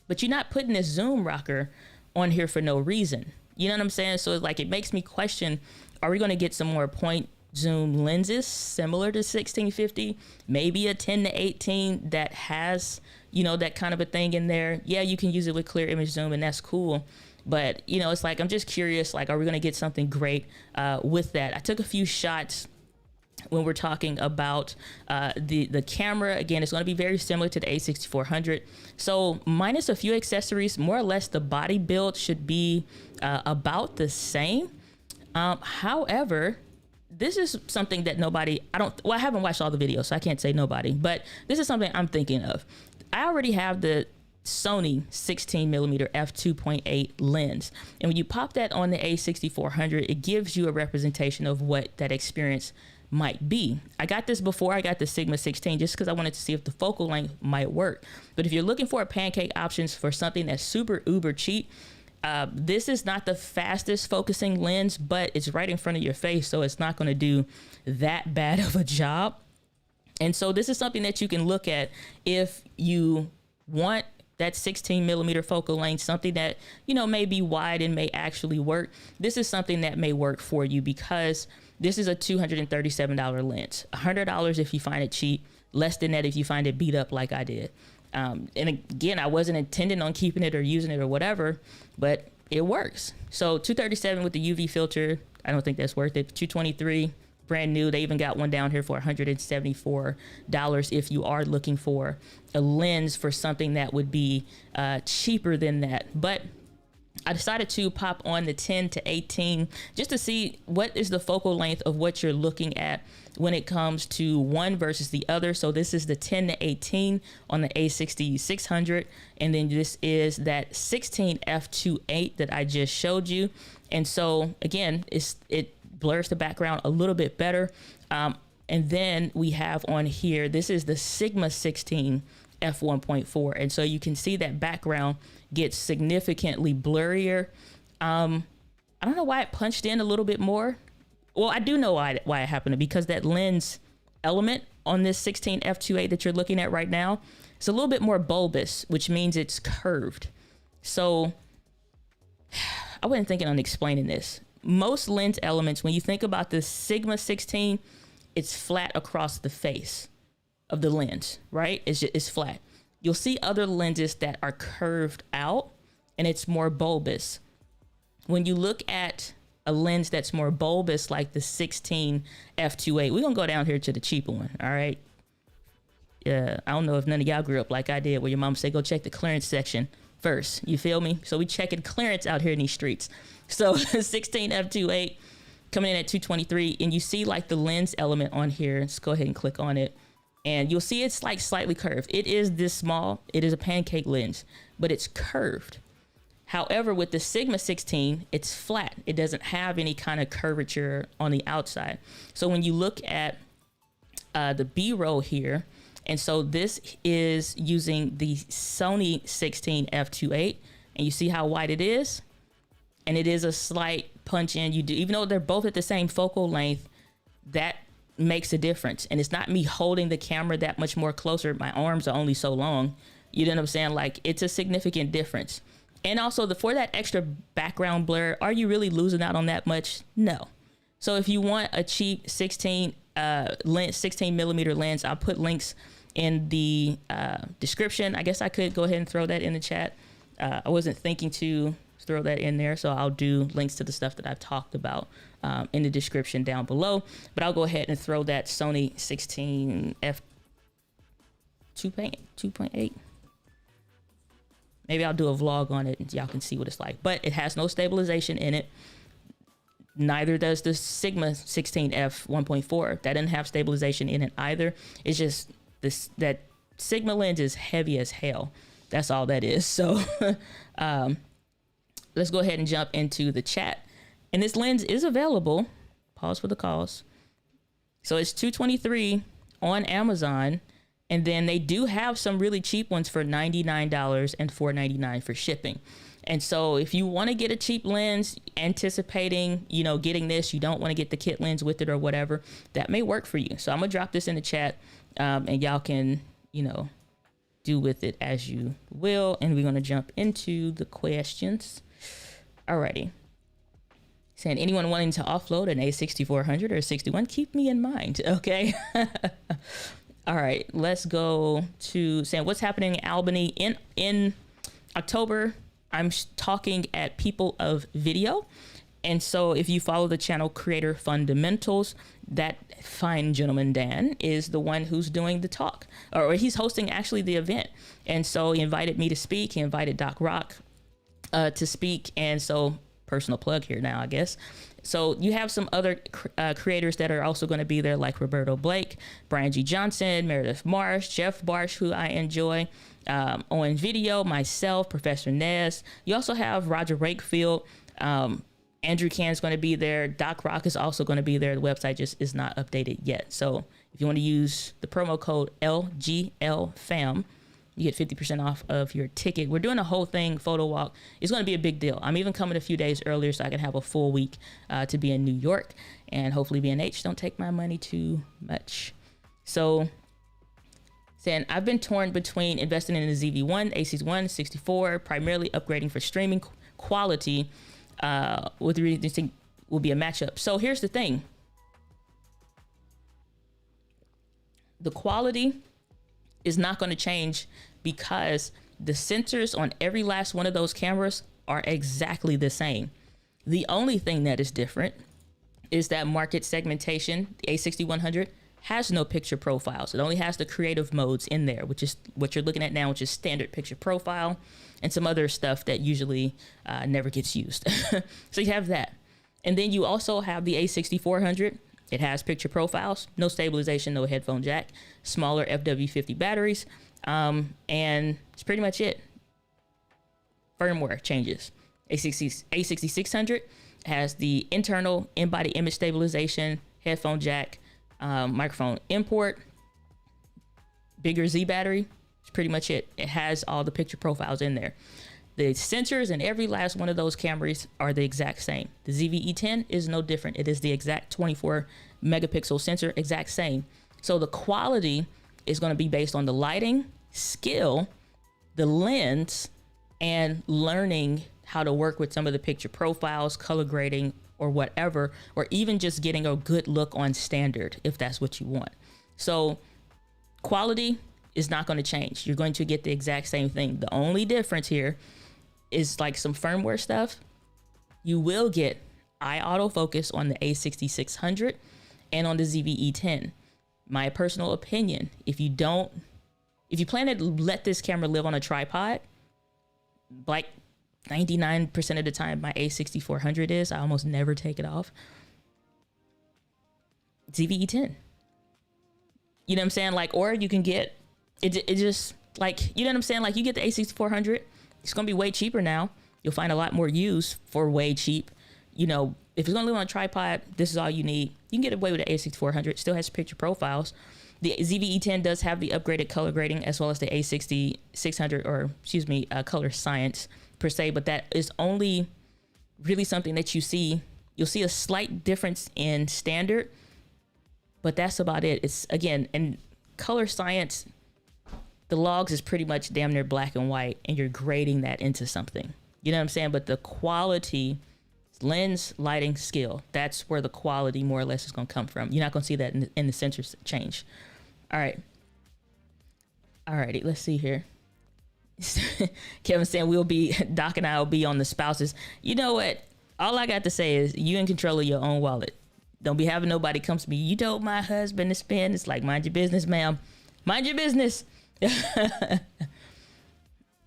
but you're not putting this zoom rocker on here for no reason. You know what I'm saying? So it's like, it makes me question, are we going to get some more point zoom lenses similar to 1650? Maybe a 10 to 18 that has, that kind of a thing in there. Yeah, you can use it with clear image zoom, and that's cool. But, it's like, I'm just curious, like, are we going to get something great with that? I took a few shots when we're talking about the camera. Again, it's going to be very similar to the A6400. So minus a few accessories, more or less the body build should be about the same. However, this is something that I haven't watched all the videos, so I can't say nobody, but this is something I'm thinking of. I already have the Sony 16 millimeter f2.8 lens, and when you pop that on the A6400, it gives you a representation of what that experience might be. I got this before I got the Sigma 16, just because I wanted to see if the focal length might work. But if you're looking for a pancake options for something that's super uber cheap, this is not the fastest focusing lens, but it's right in front of your face, so it's not going to do that bad of a job. And so this is something that you can look at if you want that 16 millimeter focal length, something that, may be wide and may actually work. This is something that may work for you, because this is a $237 lens, $100 if you find it cheap, less than that if you find it beat up like I did. And again, I wasn't intending on keeping it or using it or whatever, but it works. So 237 with the UV filter, I don't think that's worth it. 223, brand new. They even got one down here for $174 if you are looking for a lens for something that would be cheaper than that. But I decided to pop on the 10 to 18 just to see what is the focal length of what you're looking at when it comes to one versus the other. So this is the 10 to 18 on the A60-600, and then this is that 16 f2.8 that I just showed you. And so again, it blurs the background a little bit better. And then we have on here, this is the Sigma 16 f1.4, and so you can see that background gets significantly blurrier. I don't know why it punched in a little bit more. Well, I do know why it happened, because that lens element on this 16 f2.8 that you're looking at right now, it's a little bit more bulbous, which means it's curved. So I wasn't thinking on explaining this. Most lens elements, when you think about the Sigma 16, it's flat across the face of the lens, right? It's flat. You'll see other lenses that are curved out and it's more bulbous. When you look at a lens that's more bulbous, like the 16 f2.8, we're gonna go down here to the cheaper one, all right? Yeah, I don't know if none of y'all grew up like I did, where your mom said, go check the clearance section first, you feel me? So we checking clearance out here in these streets. So 16 f2.8 coming in at 223, and you see like the lens element on here. Let's go ahead and click on it. And you'll see it's like slightly curved. It is this small. It is a pancake lens, but it's curved. However, with the Sigma 16, it's flat. It doesn't have any kind of curvature on the outside. So when you look at the B-roll here, and so this is using the Sony 16 f2.8, and you see how wide it is? And it is a slight punch in. Even though they're both at the same focal length, that makes a difference. And it's not me holding the camera that much more closer. My arms are only so long. You know what I'm saying? Like, it's a significant difference. And also, for that extra background blur, are you really losing out on that much? No. So if you want a cheap 16 millimeter lens, I'll put links in the description. I guess I could go ahead and throw that in the chat. I wasn't thinking to throw that in there, so I'll do links to the stuff that I've talked about in the description down below. But I'll go ahead and throw that Sony 16 f2.8. Maybe I'll do a vlog on it and y'all can see what it's like. But it has no stabilization in it. Neither does the Sigma 16 f1.4. That doesn't have stabilization in it either. It's just that Sigma lens is heavy as hell. That's all that is. So let's go ahead and jump into the chat. And this lens is available. Pause for the cause. So it's $223 on Amazon. And then they do have some really cheap ones for $99 and $4.99 for shipping. And so if you want to get a cheap lens, anticipating, getting this, you don't want to get the kit lens with it or whatever, that may work for you. So I'm going to drop this in the chat and y'all can, do with it as you will. And we're going to jump into the questions. Alrighty. Saying, anyone wanting to offload an A6400 or 61, keep me in mind. Okay. All right, let's go to saying what's happening in Albany in October. I'm talking at People of Video. And so if you follow the channel Creator Fundamentals, that fine gentleman, Dan, is the one who's doing the talk, or he's hosting actually the event. And so he invited me to speak. He invited Doc Rock to speak. And so personal plug here now, I guess. So you have some other creators that are also going to be there, like Roberto Blake, Brian G. Johnson, Meredith Marsh, Jeff Barsh, who I enjoy, on video, myself, Professor Nez. You also have Roger Wakefield. Andrew Can's going to be there. Doc Rock is also going to be there. The website just is not updated yet. So if you want to use the promo code LGLFAM, you get 50% off of your ticket. We're doing a whole thing, photo walk. It's going to be a big deal. I'm even coming a few days earlier so I can have a full week to be in New York. And hopefully B&H don't take my money too much. So saying, I've been torn between investing in the ZV-1, AC-1, 64, primarily upgrading for streaming quality. With the thing will be a matchup. So here's the thing. The quality is not going to change because the sensors on every last one of those cameras are exactly the same. The only thing that is different is that market segmentation. The A6100 has no picture profiles. It only has the creative modes in there, which is what you're looking at now, which is standard picture profile and some other stuff that usually never gets used. So you have that. And then you also have the A6400. It has picture profiles, no stabilization, no headphone jack, smaller FW50 batteries, and it's pretty much it. Firmware changes. A6600 has the internal in-body image stabilization, headphone jack, microphone import, bigger Z battery. It's pretty much it. It has all the picture profiles in there. The sensors in every last one of those cameras are the exact same. The ZV-E10 is no different. It is the exact 24 megapixel sensor, exact same. So the quality is going to be based on the lighting, skill, the lens, and learning how to work with some of the picture profiles, color grading, or whatever, or even just getting a good look on standard if that's what you want. So quality is not going to change. You're going to get the exact same thing. The only difference here is like some firmware stuff. You will get eye autofocus on the A6600 and on the ZV-E10. My personal opinion, if you plan to let this camera live on a tripod, like 99% of the time my A6400 is, I almost never take it off. ZV-E10. You know what I'm saying? Like, or you can get it just like, you know what I'm saying? Like, you get the A6400, it's going to be way cheaper now. You'll find a lot more use for way cheap. You know, if it's going to live on a tripod, this is all you need. You can get away with the A6400. It still has picture profiles. The ZV-E10 does have the upgraded color grading as well as the A6600, or excuse me, color science per se, but that is only really something that you see. You'll see a slight difference in standard, but that's about it. It's, again, and color science, the logs is pretty much damn near black and white, and you're grading that into something. You know what I'm saying? But the quality, lens, lighting, skill, that's where the quality more or less is going to come from. You're not going to see that in the sensors change. All right. Alrighty, let's see here. Kevin saying Doc and I will be on the spouses. You know what? All I got to say is you in control of your own wallet. Don't be having nobody come to me. You told my husband to spend. It's like, mind your business, ma'am. Mind your business.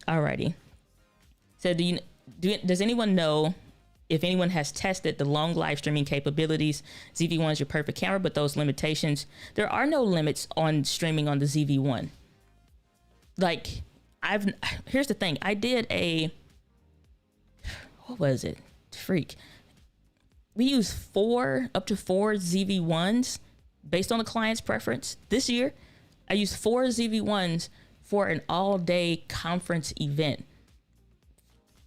Alrighty. So does anyone know if anyone has tested the long live streaming capabilities? ZV-1 is your perfect camera, but those limitations, there are no limits on streaming on the ZV-1. Like, here's the thing. I did what was it? Freak. We used up to four ZV-1s based on the client's preference. This year, I used 4 ZV-1s for an all-day conference event.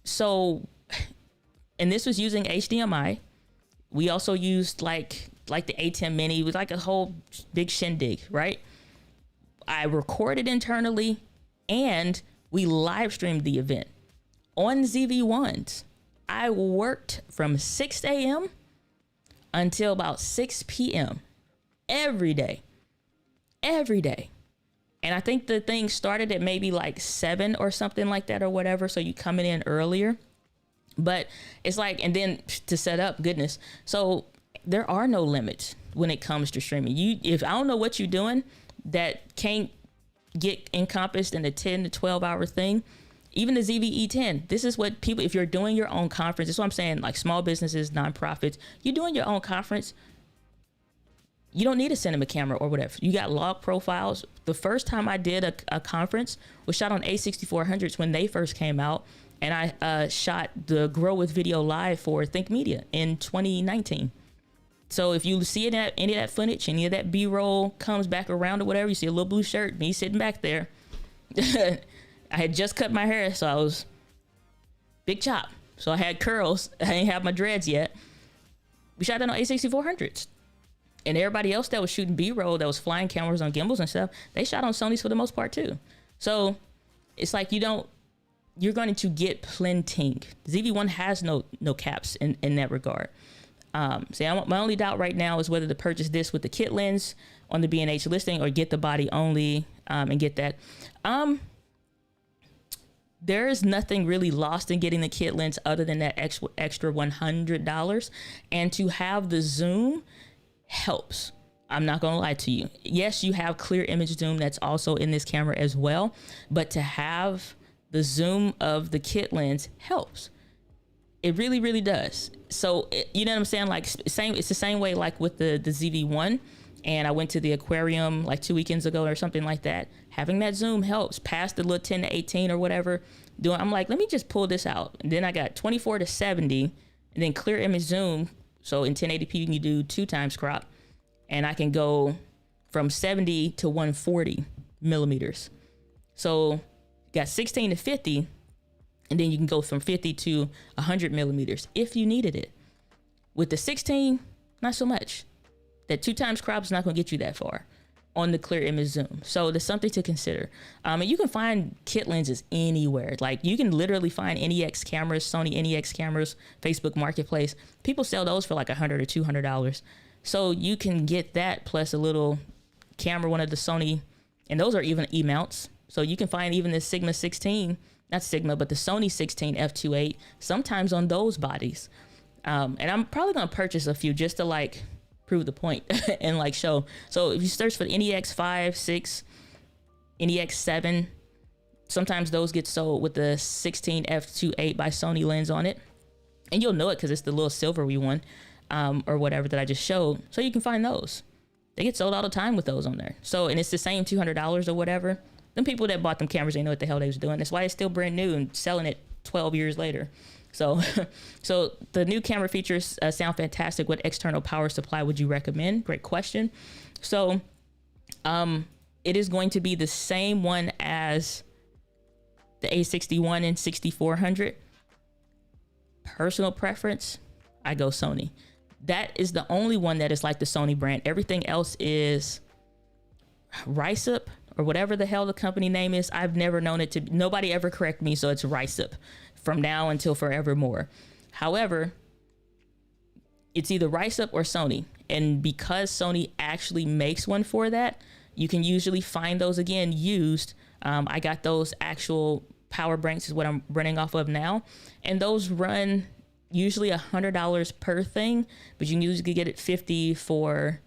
So, and this was using HDMI. We also used like the A10 Mini. It was like a whole big shindig, right? I recorded internally and we live streamed the event on ZV-1s. I worked from 6 a.m. until about 6 p.m. every day. And I think the thing started at maybe like 7 or something like that or whatever. So you coming in earlier, but it's like, and then to set up, goodness. So there are no limits when it comes to streaming. If I don't know what you're doing that can't get encompassed in a 10 to 12 hour thing, even the ZV-E10, this is what people, if you're doing your own conference, that's what I'm saying, like small businesses, nonprofits, you're doing your own conference, you don't need a cinema camera or whatever. You got log profiles. The first time I did a conference was shot on A6400s when they first came out. And I shot the Grow with Video Live for Think Media in 2019. So if you see any of that footage, any of that B-roll comes back around or whatever, you see a little blue shirt, me sitting back there. I had just cut my hair, so I was big chop. So I had curls. I didn't have my dreads yet. We shot that on A6400s. And everybody else that was shooting B-roll, that was flying cameras on gimbals and stuff, they shot on Sonys for the most part too. So it's like you're going to get plenty. ZV-1 has no caps in that regard. My only doubt right now is whether to purchase this with the kit lens on the B&H listing or get the body only and get that. there is nothing really lost in getting the kit lens other than that extra $100. And to have the zoom helps. I'm not going to lie to you. Yes, you have clear image zoom that's also in this camera as well. But to have the zoom of the kit lens helps. It really, really does. So, you know what I'm saying? Like, it's the same way like with the ZV-1. And I went to the aquarium like 2 weekends ago or something like that. Having that zoom helps. Past the little 10 to 18 or whatever. I'm like, let me just pull this out. And then I got 24 to 70 and then clear image zoom. So in 1080p, you can do 2 times crop. And I can go from 70 to 140 millimeters. So you got 16 to 50. And then you can go from 50 to 100 millimeters if you needed it. With the 16, not so much. That 2 times crop is not going to get you that far on the clear image zoom. So there's something to consider. And you can find kit lenses anywhere. Like you can literally find NEX cameras, Sony NEX cameras, Facebook Marketplace. People sell those for like $100 or $200. So you can get that plus a little camera, one of the Sony, and those are even E-mounts. So you can find even the Sigma 16, not Sigma, but the Sony 16 f2.8, sometimes on those bodies. And I'm probably going to purchase a few just to like prove the point and like show. So if you search for the NEX 5, 6, NEX 7, sometimes those get sold with the 16 f2.8 by Sony lens on it. And you'll know it because it's the little silvery one or whatever that I just showed. So you can find those. They get sold all the time with those on there. So, and it's the same $200 or whatever. Them people that bought them cameras, they know what the hell they was doing. That's why it's still brand new and selling it 12 years later. So, so the new camera features sound fantastic. What external power supply would you recommend? Great question. So, it is going to be the same one as the A61 and 6400. Personal preference, I go Sony. That is the only one that is like the Sony brand. Everything else is RISUP or whatever the hell the company name is. I've never known it to, nobody ever correct me. So it's RISUP from now until forevermore. However, it's either RISUP or Sony. And because Sony actually makes one for that, you can usually find those again used. I got those actual power banks is what I'm running off of now. And those run usually $100 per thing, but you can usually get it 50 for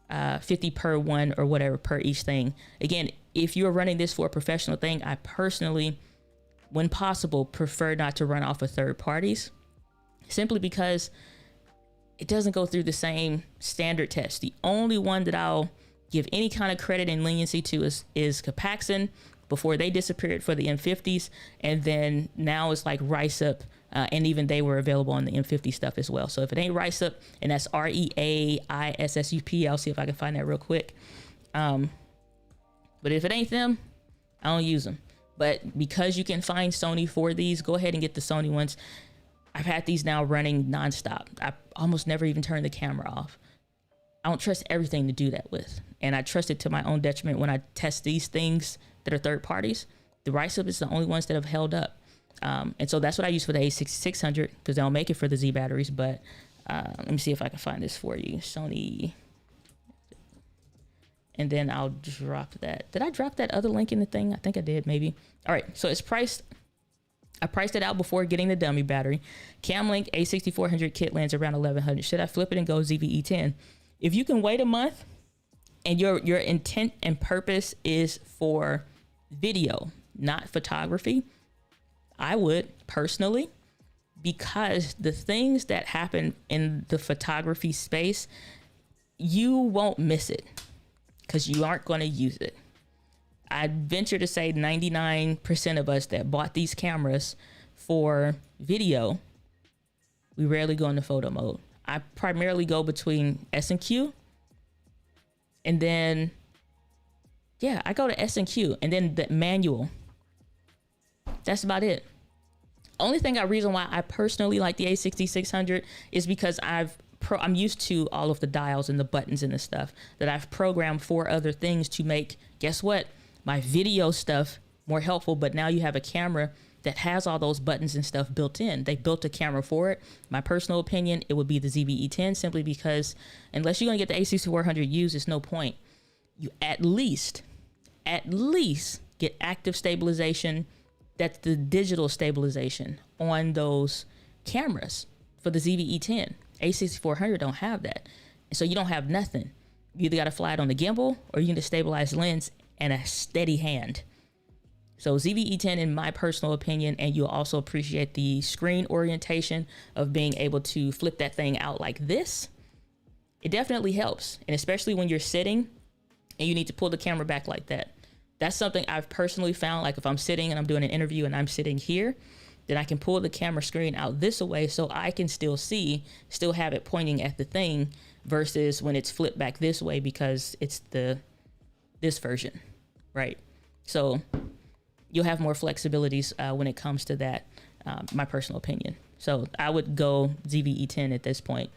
50 per one or whatever per each thing. Again, if you're running this for a professional thing, I personally, when possible, prefer not to run off of third parties, simply because it doesn't go through the same standard test. The only one that I'll give any kind of credit and leniency to is Capaxon before they disappeared for the M50s, and then now it's like RISUP, and even they were available on the M50 stuff as well. So if it ain't RISUP, and that's REAISSUP, I'll see if I can find that real quick. But if it ain't them, I don't use them. But because you can find Sony for these, go ahead and get the Sony ones. I've had these now running nonstop. I almost never even turn the camera off. I don't trust everything to do that with. And I trust it to my own detriment when I test these things that are third parties. The RISUP is the only ones that have held up. And so that's what I use for the A6600 because they don't make it for the Z batteries. But let me see if I can find this for you. Sony. And then I'll drop that. Did I drop that other link in the thing? I think I did, maybe. All right, so it's priced. I priced it out before getting the dummy battery. Camlink A6400 kit lens around $1,100. Should I flip it and go ZV-E10? If you can wait a month and your intent and purpose is for video, not photography, I would personally, because the things that happen in the photography space, you won't miss it because you aren't going to use it. I'd venture to say 99% of us that bought these cameras for video, we rarely go into photo mode. I primarily go between S&Q and then, yeah, I go to S&Q and then the manual. That's about it. Only reason why I personally like the A6600 is because I'm used to all of the dials and the buttons and the stuff that I've programmed for other things to make, guess what? My video stuff more helpful. But now you have a camera that has all those buttons and stuff built in. They built a camera for it. My personal opinion, it would be the ZV-E10, simply because unless you're gonna get the A6400 used, it's no point. You at least get active stabilization That's the digital stabilization on those cameras for the ZV-E10. A6400 don't have that. So you don't have nothing. You either got to fly it on the gimbal or you need a stabilized lens and a steady hand. So ZV-E10, in my personal opinion, and you'll also appreciate the screen orientation of being able to flip that thing out like this. It definitely helps. And especially when you're sitting and you need to pull the camera back like that. That's something I've personally found. Like if I'm sitting and I'm doing an interview and I'm sitting here, then I can pull the camera screen out this way so I can still see, still have it pointing at the thing, versus when it's flipped back this way because it's this version, right? So you'll have more flexibilities when it comes to that, my personal opinion. So I would go ZV-E10 at this point.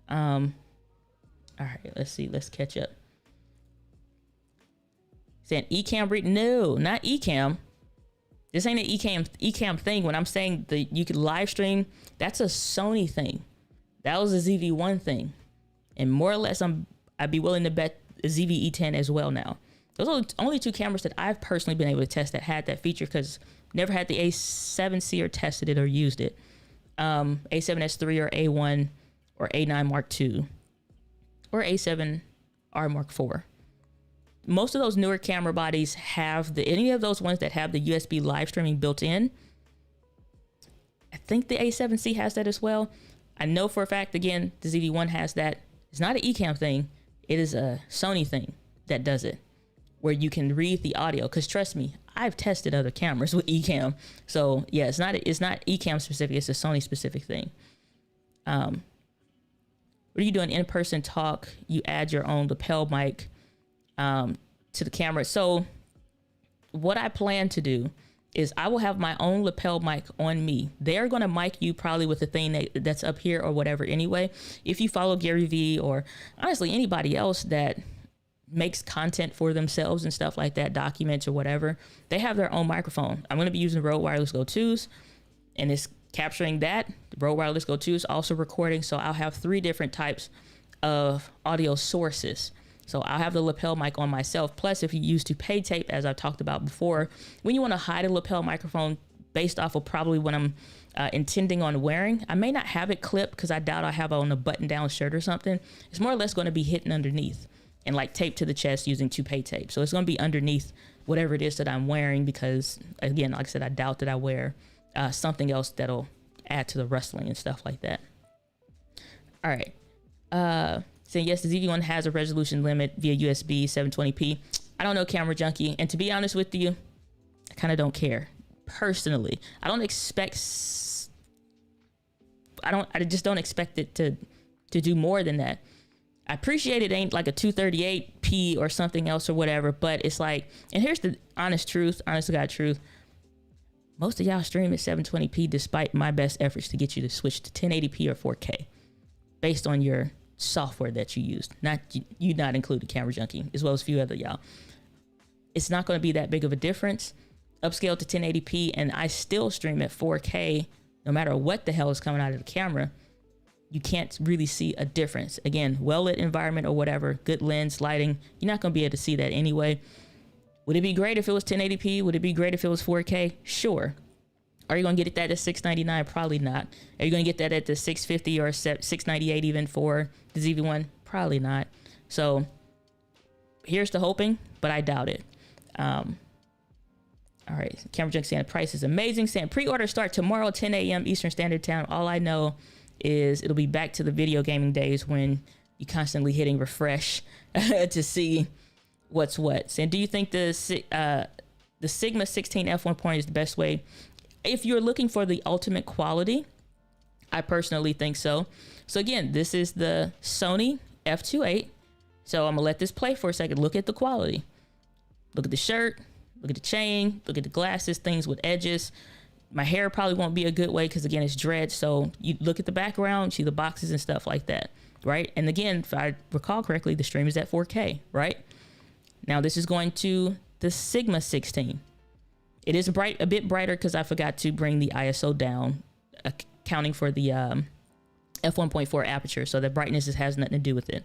All right, let's see, let's catch up. Saying eCam, no, not eCam. This ain't an eCam thing. When I'm saying you could live stream, that's a Sony thing. That was a ZV-1 thing. And more or less, I'd be willing to bet a ZV-E10 as well now. Those are the only two cameras that I've personally been able to test that had that feature, because never had the A7C or tested it or used it. A7S3 or A1 or A9 Mark II or A7R Mark IV. Most of those newer camera bodies have any of those ones that have the USB live streaming built in. I think the A7C has that as well. I know for a fact, again, the ZV-1 has that. It's not an eCam thing. It is a Sony thing that does it, where you can read the audio. Because trust me, I've tested other cameras with eCam. So yeah, it's not eCam specific. It's a Sony specific thing. What are you doing? In-person talk. You add your own lapel mic to the camera. So what I plan to do is I will have my own lapel mic on me. They're going to mic you probably with the thing that's up here or whatever anyway. If you follow Gary Vee or honestly anybody else that makes content for themselves and stuff like that, documents or whatever, they have their own microphone. I'm going to be using Rode Wireless Go 2s, and it's capturing that. The Rode Wireless Go 2 is also recording. So I'll have 3 different types of audio sources. So I'll have the lapel mic on myself. Plus, if you use toupee tape, as I've talked about before, when you want to hide a lapel microphone based off of probably what I'm intending on wearing, I may not have it clipped because I doubt I have on a button down shirt or something. It's more or less going to be hidden underneath and like taped to the chest using toupee tape. So it's going to be underneath whatever it is that I'm wearing, because again, like I said, I doubt that I wear something else that'll add to the rustling and stuff like that. All right. Saying yes, the ZV-1 has a resolution limit via USB 720p. I don't know, Camera Junkie, and to be honest with you, I kind of don't care personally. I just don't expect it to do more than that. I appreciate it ain't like a 238p or something else or whatever, but it's like, and here's the honest to God truth. Most of y'all stream at 720p despite my best efforts to get you to switch to 1080p or 4K based on your software that you used. Not included, Camera Junkie, as well as a few other y'all. It's not going to be that big of a difference. Upscale to 1080p, and I still stream at 4K no matter what the hell is coming out of the camera. You can't really see a difference. Again, well-lit environment or whatever, good lens, lighting, you're not going to be able to see that anyway. Would it be great if it was 1080p? Would it be great if it was 4K? Sure. Are you going to get that at $699? Probably not. Are you going to get that at the $650 or $698 even for the ZV-1? Probably not. So here's the hoping, but I doubt it. All right. Camera Junk saying the price is amazing. Saying pre-order start tomorrow, 10 a.m. Eastern Standard Time. All I know is it'll be back to the video gaming days when you constantly hitting refresh to see what's what. And do you think the Sigma 16 f1 point is the best way? If you're looking for the ultimate quality, I personally think so. So again, this is the Sony f2.8. So I'm gonna let this play for a second. Look at the quality. Look at the shirt, look at the chain, look at the glasses, things with edges. My hair probably won't be a good way because again, it's dread. So you look at the background, see the boxes and stuff like that, right? And again, if I recall correctly, the stream is at 4K, right? Now this is going to the Sigma 16. It is a bit brighter because I forgot to bring the ISO down, accounting for the f1.4 aperture. So the brightness has nothing to do with it.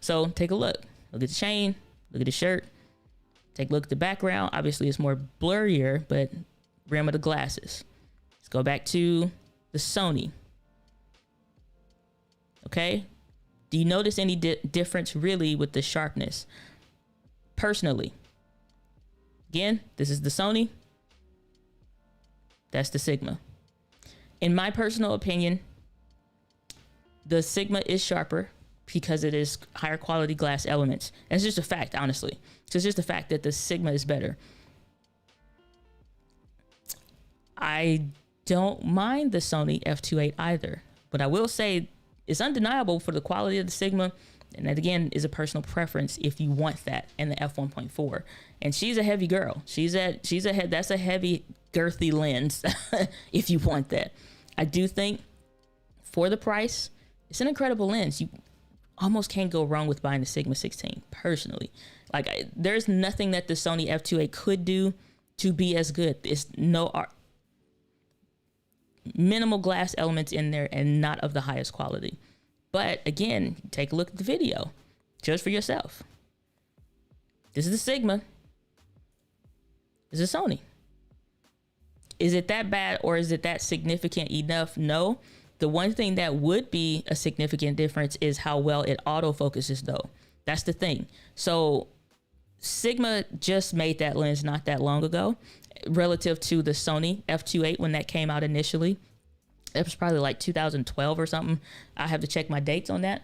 So take a look. Look at the chain. Look at the shirt. Take a look at the background. Obviously, it's more blurrier, but rim of the glasses. Let's go back to the Sony. Okay. Do you notice any difference really with the sharpness? Personally, again, this is the Sony. That's the Sigma. In my personal opinion, the Sigma is sharper because it is higher quality glass elements. That's just a fact, honestly. It's just the fact that the Sigma is better. I don't mind the Sony f2.8 either, but I will say it's undeniable for the quality of the Sigma. And that again is a personal preference if you want that in the f1.4. And she's a heavy girl. She's a head. That's a heavy girthy lens if you want that. I do think for the price, it's an incredible lens. You almost can't go wrong with buying the Sigma 16 personally. Like there's nothing that the Sony f2.8 could do to be as good. It's no art. Minimal glass elements in there and not of the highest quality. But again, take a look at the video. Judge for yourself. This is the Sigma. This is Sony. Is it that bad or is it that significant enough? No. The one thing that would be a significant difference is how well it autofocuses though. That's the thing. So Sigma just made that lens not that long ago relative to the Sony f2.8 when that came out initially. It was probably like 2012 or something. I have to check my dates on that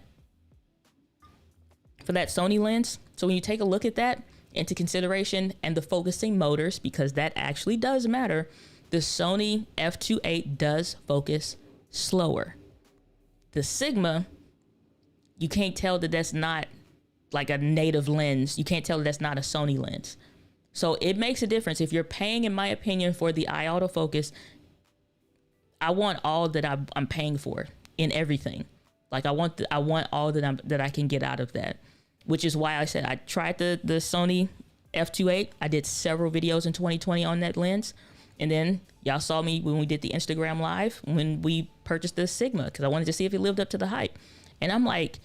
for that Sony lens. So when you take a look at that into consideration and the focusing motors, because that actually does matter, the Sony f2.8 does focus slower. The Sigma, you can't tell that that's not like a native lens. You can't tell that that's not a Sony lens. So it makes a difference. If you're paying, in my opinion, for the eye autofocus, I want all that I'm paying for in everything. Like I want all that I can get out of that, which is why I said I tried the Sony f2.8. I did several videos in 2020 on that lens. And then y'all saw me when we did the Instagram live when we purchased the Sigma because I wanted to see if it lived up to the hype. And I'm like,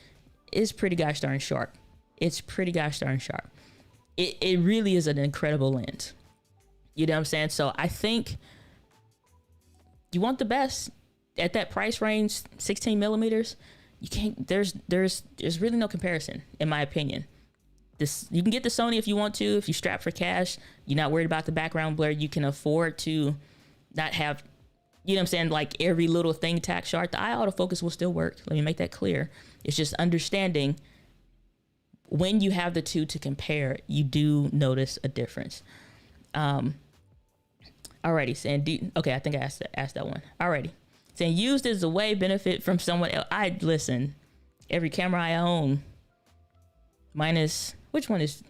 it's pretty gosh darn sharp. It's pretty gosh darn sharp. It really is an incredible lens. You know what I'm saying? So I think you want the best at that price range, 16 millimeters. You can't. There's really no comparison in my opinion. You can get the Sony if you want to. If you strap for cash, you're not worried about the background blur. You can afford to not have, you know what I'm saying, like every little thing tack sharp. The eye autofocus will still work. Let me make that clear. It's just understanding when you have the two to compare, you do notice a difference. Alrighty, saying, okay, I think I asked that one. Alrighty, saying used as a way benefit from someone else. Listen, every camera I own, minus, which one is,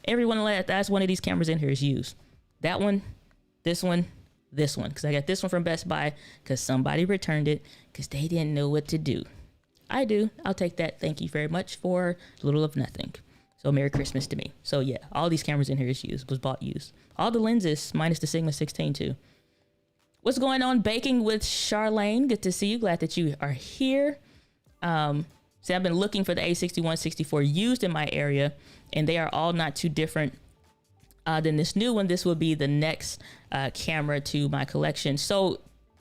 every one of the last one of these cameras in here is used. That one, this one, because I got this one from Best Buy because somebody returned it because they didn't know what to do. I do. I'll take that. Thank you very much for little of nothing. So Merry Christmas to me. So yeah, all these cameras in here is used, was bought used. All the lenses minus the Sigma 16 too. What's going on? Baking with Charlene. Good to see you. Glad that you are here. See, I've been looking for the A6164 used in my area, and they are all not too different than this new one. This will be the next camera to my collection. So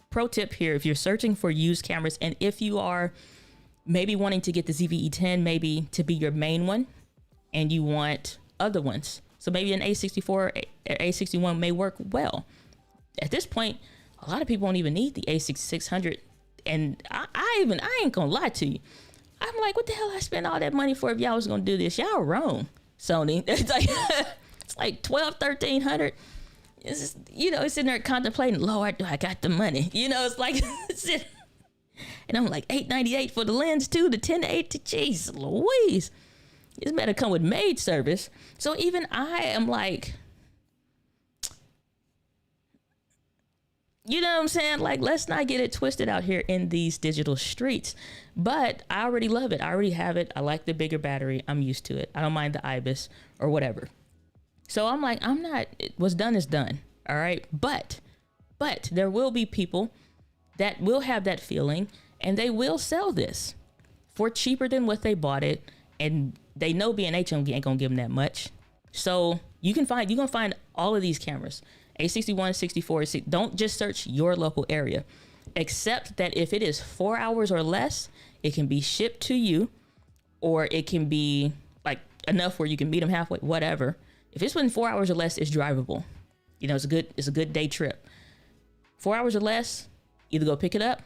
pro tip here, if you're searching for used cameras, and if you are maybe wanting to get the ZV-E10 maybe to be your main one, and you want other ones, so maybe an A64 or A61 may work well. At this point, a lot of people don't even need the A6600, and I ain't gonna lie to you. I'm like, what the hell I spent all that money for if y'all was gonna do this? Y'all wrong, Sony. It's like $1,200-$1,300. It's just, it's in there contemplating, Lord, do I got the money? It's like, and I'm like, $898 for the lens too, the 10-8 to jeez Louise. This better come with maid service. So even I am like, you know what I'm saying? Like, let's not get it twisted out here in these digital streets. But I already love it. I already have it. I like the bigger battery. I'm used to it. I don't mind the IBIS or whatever. So I'm like, what's done is done. All right. But there will be people that will have that feeling and they will sell this for cheaper than what they bought it. And they know B&H ain't gonna give them that much. So you're gonna find all of these cameras. A61, 64. Don't just search your local area. Except that if it is 4 hours or less, it can be shipped to you, or it can be like enough where you can meet them halfway, whatever. If it's within 4 hours or less, it's drivable. You know, it's a good day trip. 4 hours or less, either go pick it up,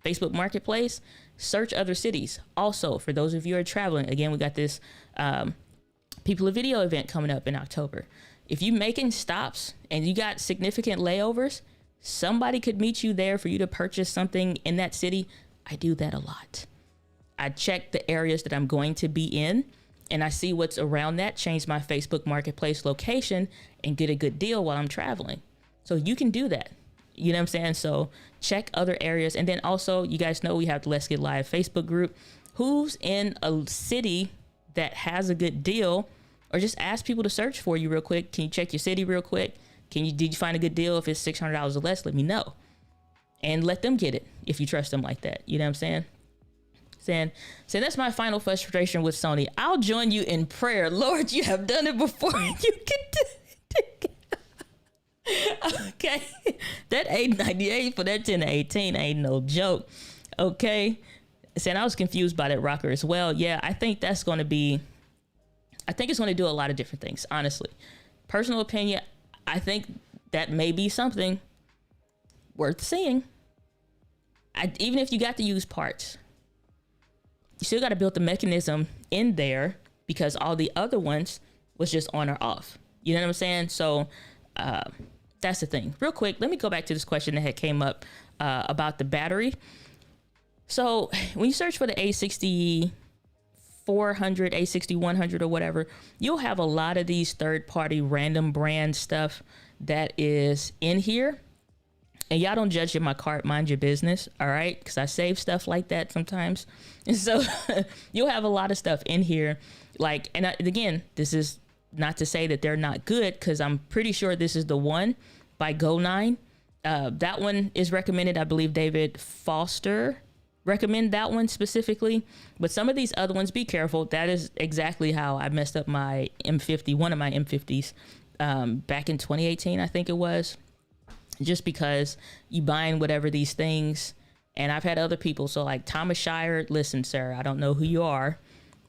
Facebook Marketplace, search other cities. Also, for those of you who are traveling, again, we got this People of Video event coming up in October. If you making stops and you got significant layovers, somebody could meet you there for you to purchase something in that city. I do that a lot. I check the areas that I'm going to be in, and I see what's around that, change my Facebook Marketplace location, and get a good deal while I'm traveling. So you can do that. You know what I'm saying? So check other areas. And then also, you guys know we have the Let's Get Live Facebook group. Who's in a city that has a good deal? Or just ask people to search for you real quick. Can you check your city real quick? Did you find a good deal? If it's $600 or less, let me know. And let them get it if you trust them like that. You know what I'm saying? So that's my final frustration with Sony. I'll join you in prayer. Lord, you have done it before. You can do it. Okay. That $898 for that 10 to 18 ain't no joke. Okay. Saying I was confused by that rocker as well. Yeah, I think it's going to do a lot of different things, honestly. Personal opinion, I think that may be something worth seeing. Even if you got to use parts, you still got to build the mechanism in there, because all the other ones was just on or off. You know what I'm saying? So that's the thing. Real quick, let me go back to this question that had came up about the battery. So when you search for the A6400, A6100 or whatever, you'll have a lot of these third-party random brand stuff that is in here. And y'all don't judge my cart, mind your business, all right? Because I save stuff like that sometimes. And so you'll have a lot of stuff in here. Like, and again, this is not to say that they're not good, because I'm pretty sure this is the one by Go9. That one is recommended. I believe David Foster recommend that one specifically, but some of these other ones, be careful. That is exactly how I messed up my M50, one of my M50s, back in 2018, I think it was, just because you buying whatever these things. And I've had other people, so like Thomas Shire, listen, sir, I don't know who you are,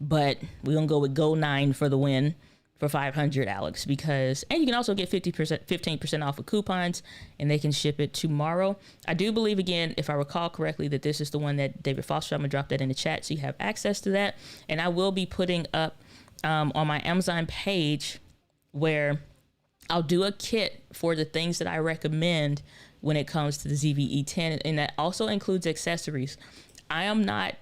but we're gonna go with Go9 for the win for 500, Alex, because, and you can also get 15% off of coupons, and they can ship it tomorrow. I do believe, again, if I recall correctly, that this is the one that David Foster, I'm gonna drop that in the chat so you have access to that. And I will be putting up on my Amazon page where I'll do a kit for the things that I recommend when it comes to the ZV-E10, and that also includes accessories. I am not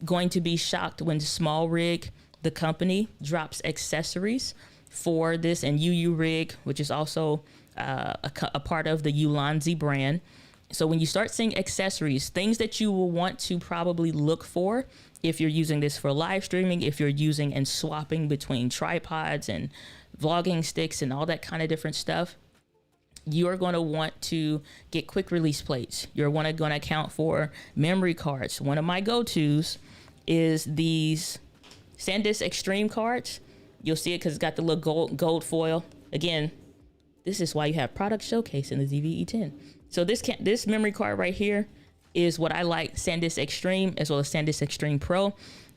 going to be shocked when Small Rig, the company, drops accessories for this, and UU Rig, which is also a part of the Ulanzi brand. So when you start seeing accessories, things that you will want to probably look for if you're using this for live streaming, if you're using and swapping between tripods and vlogging sticks and all that kind of different stuff, you are going to want to get quick release plates. You're going to account for memory cards. One of my go-tos is these SanDisk Extreme cards. You'll see it because it's got the little gold foil. Again, this is why you have product showcase in the ZV-E10. So this memory card right here is what I like, SanDisk Extreme as well as SanDisk Extreme Pro.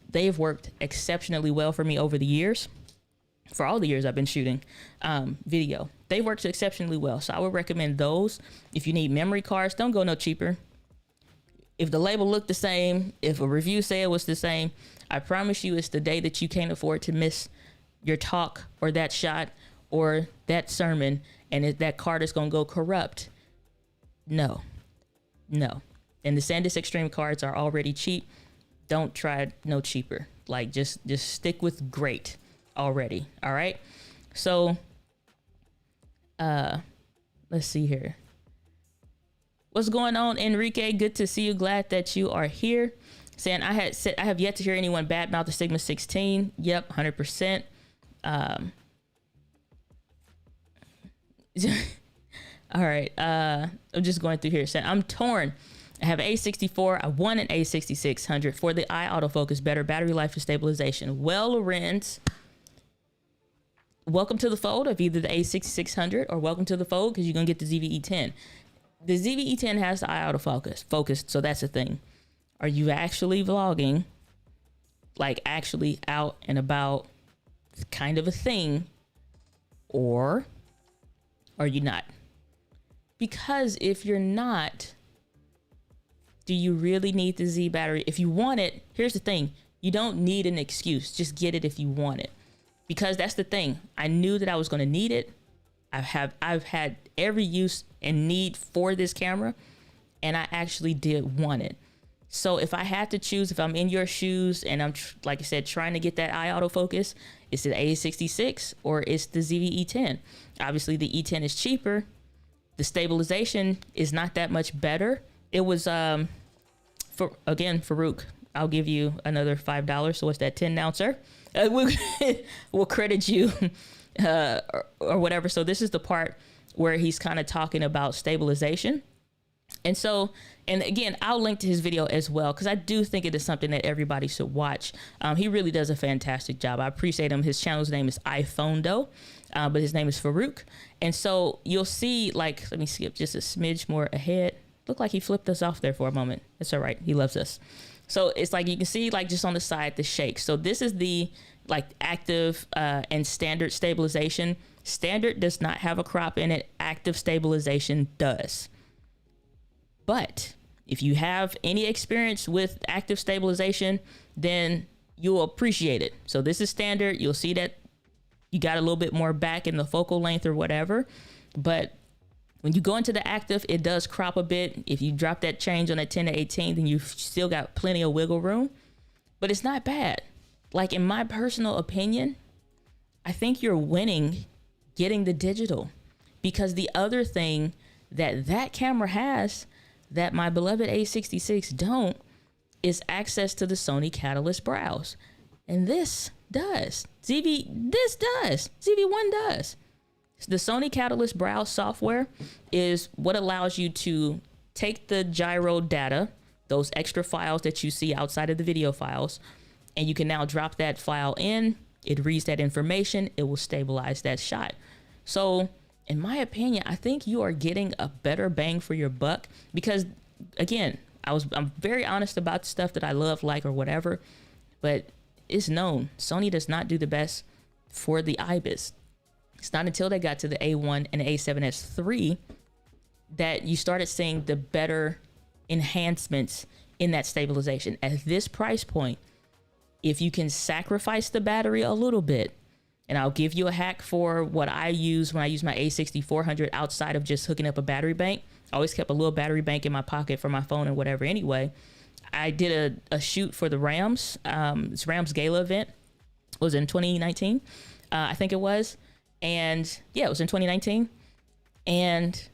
They've worked exceptionally well for me over the years. For all the years I've been shooting video, they worked exceptionally well. So I would recommend those. If you need memory cards, don't go no cheaper. If the label looked the same, if a review said it was the same, I promise you it's the day that you can't afford to miss your talk or that shot or that sermon, and if that card is going to go corrupt. No. And the SanDisk Extreme cards are already cheap. Don't try no cheaper. Like just stick with great already. All right. So let's see here. What's going on, Enrique? Good to see you. Glad that you are here. Saying I have yet to hear anyone badmouth the Sigma 16. Yep, 100%. All right. I'm just going through here. Saying I'm torn. I have A64. I want an A6600 for the eye autofocus, better battery life and stabilization. Well, Lorenz, welcome to the fold of either the A6600 or welcome to the fold because you're going to get the ZV-E10. The ZV-E10 has the eye autofocus, so that's the thing. Are you actually vlogging, like actually out and about, kind of a thing, or are you not? Because if you're not, do you really need the Z battery? If you want it, here's the thing. You don't need an excuse. Just get it if you want it. Because that's the thing. I knew that I was going to need it. I've had every use and need for this camera, and I actually did want it. So if I had to choose, if I'm in your shoes and I'm, like I said, trying to get that eye autofocus, it's the A66 or it's the ZV-E10. Obviously, the E10 is cheaper. The stabilization is not that much better. It was, Farouk, I'll give you another $5. So what's that, 10 now, sir? We'll credit you or whatever. So this is the part where he's kind of talking about stabilization. And so, and again, I'll link to his video as well, because I do think it is something that everybody should watch. He really does a fantastic job. I appreciate him. His channel's name is iPhonedo, but his name is Farouk. And so you'll see, like, let me skip just a smidge more ahead. Looked like he flipped us off there for a moment. It's all right. He loves us. So it's like you can see, like, just on the side, the shake. So this is the like active and standard stabilization. Standard does not have a crop in it. Active stabilization does. But if you have any experience with active stabilization, then you'll appreciate it. So this is standard. You'll see that you got a little bit more back in the focal length or whatever. But when you go into the active, it does crop a bit. If you drop that change on that 10 to 18, then you've still got plenty of wiggle room. But it's not bad. Like, in my personal opinion, I think you're winning getting the digital, because the other thing that camera has that my beloved A66 don't is access to the Sony Catalyst browse. And this does. ZV-1 does. The Sony Catalyst browse software is what allows you to take the gyro data, those extra files that you see outside of the video files, and you can now drop that file in. It reads that information. It will stabilize that shot. So in my opinion, I think you are getting a better bang for your buck, because again, I'm very honest about stuff that I love, like, or whatever, but it's known Sony does not do the best for the IBIS. It's not until they got to the A1 and the A7S III that you started seeing the better enhancements in that stabilization. At this price point, if you can sacrifice the battery a little bit, and I'll give you a hack for what I use when I use my A6400 outside of just hooking up a battery bank. I always kept a little battery bank in my pocket for my phone and whatever anyway. I did a shoot for the Rams. It's Rams Gala event. It was in 2019, I think it was. And yeah, it was in 2019. And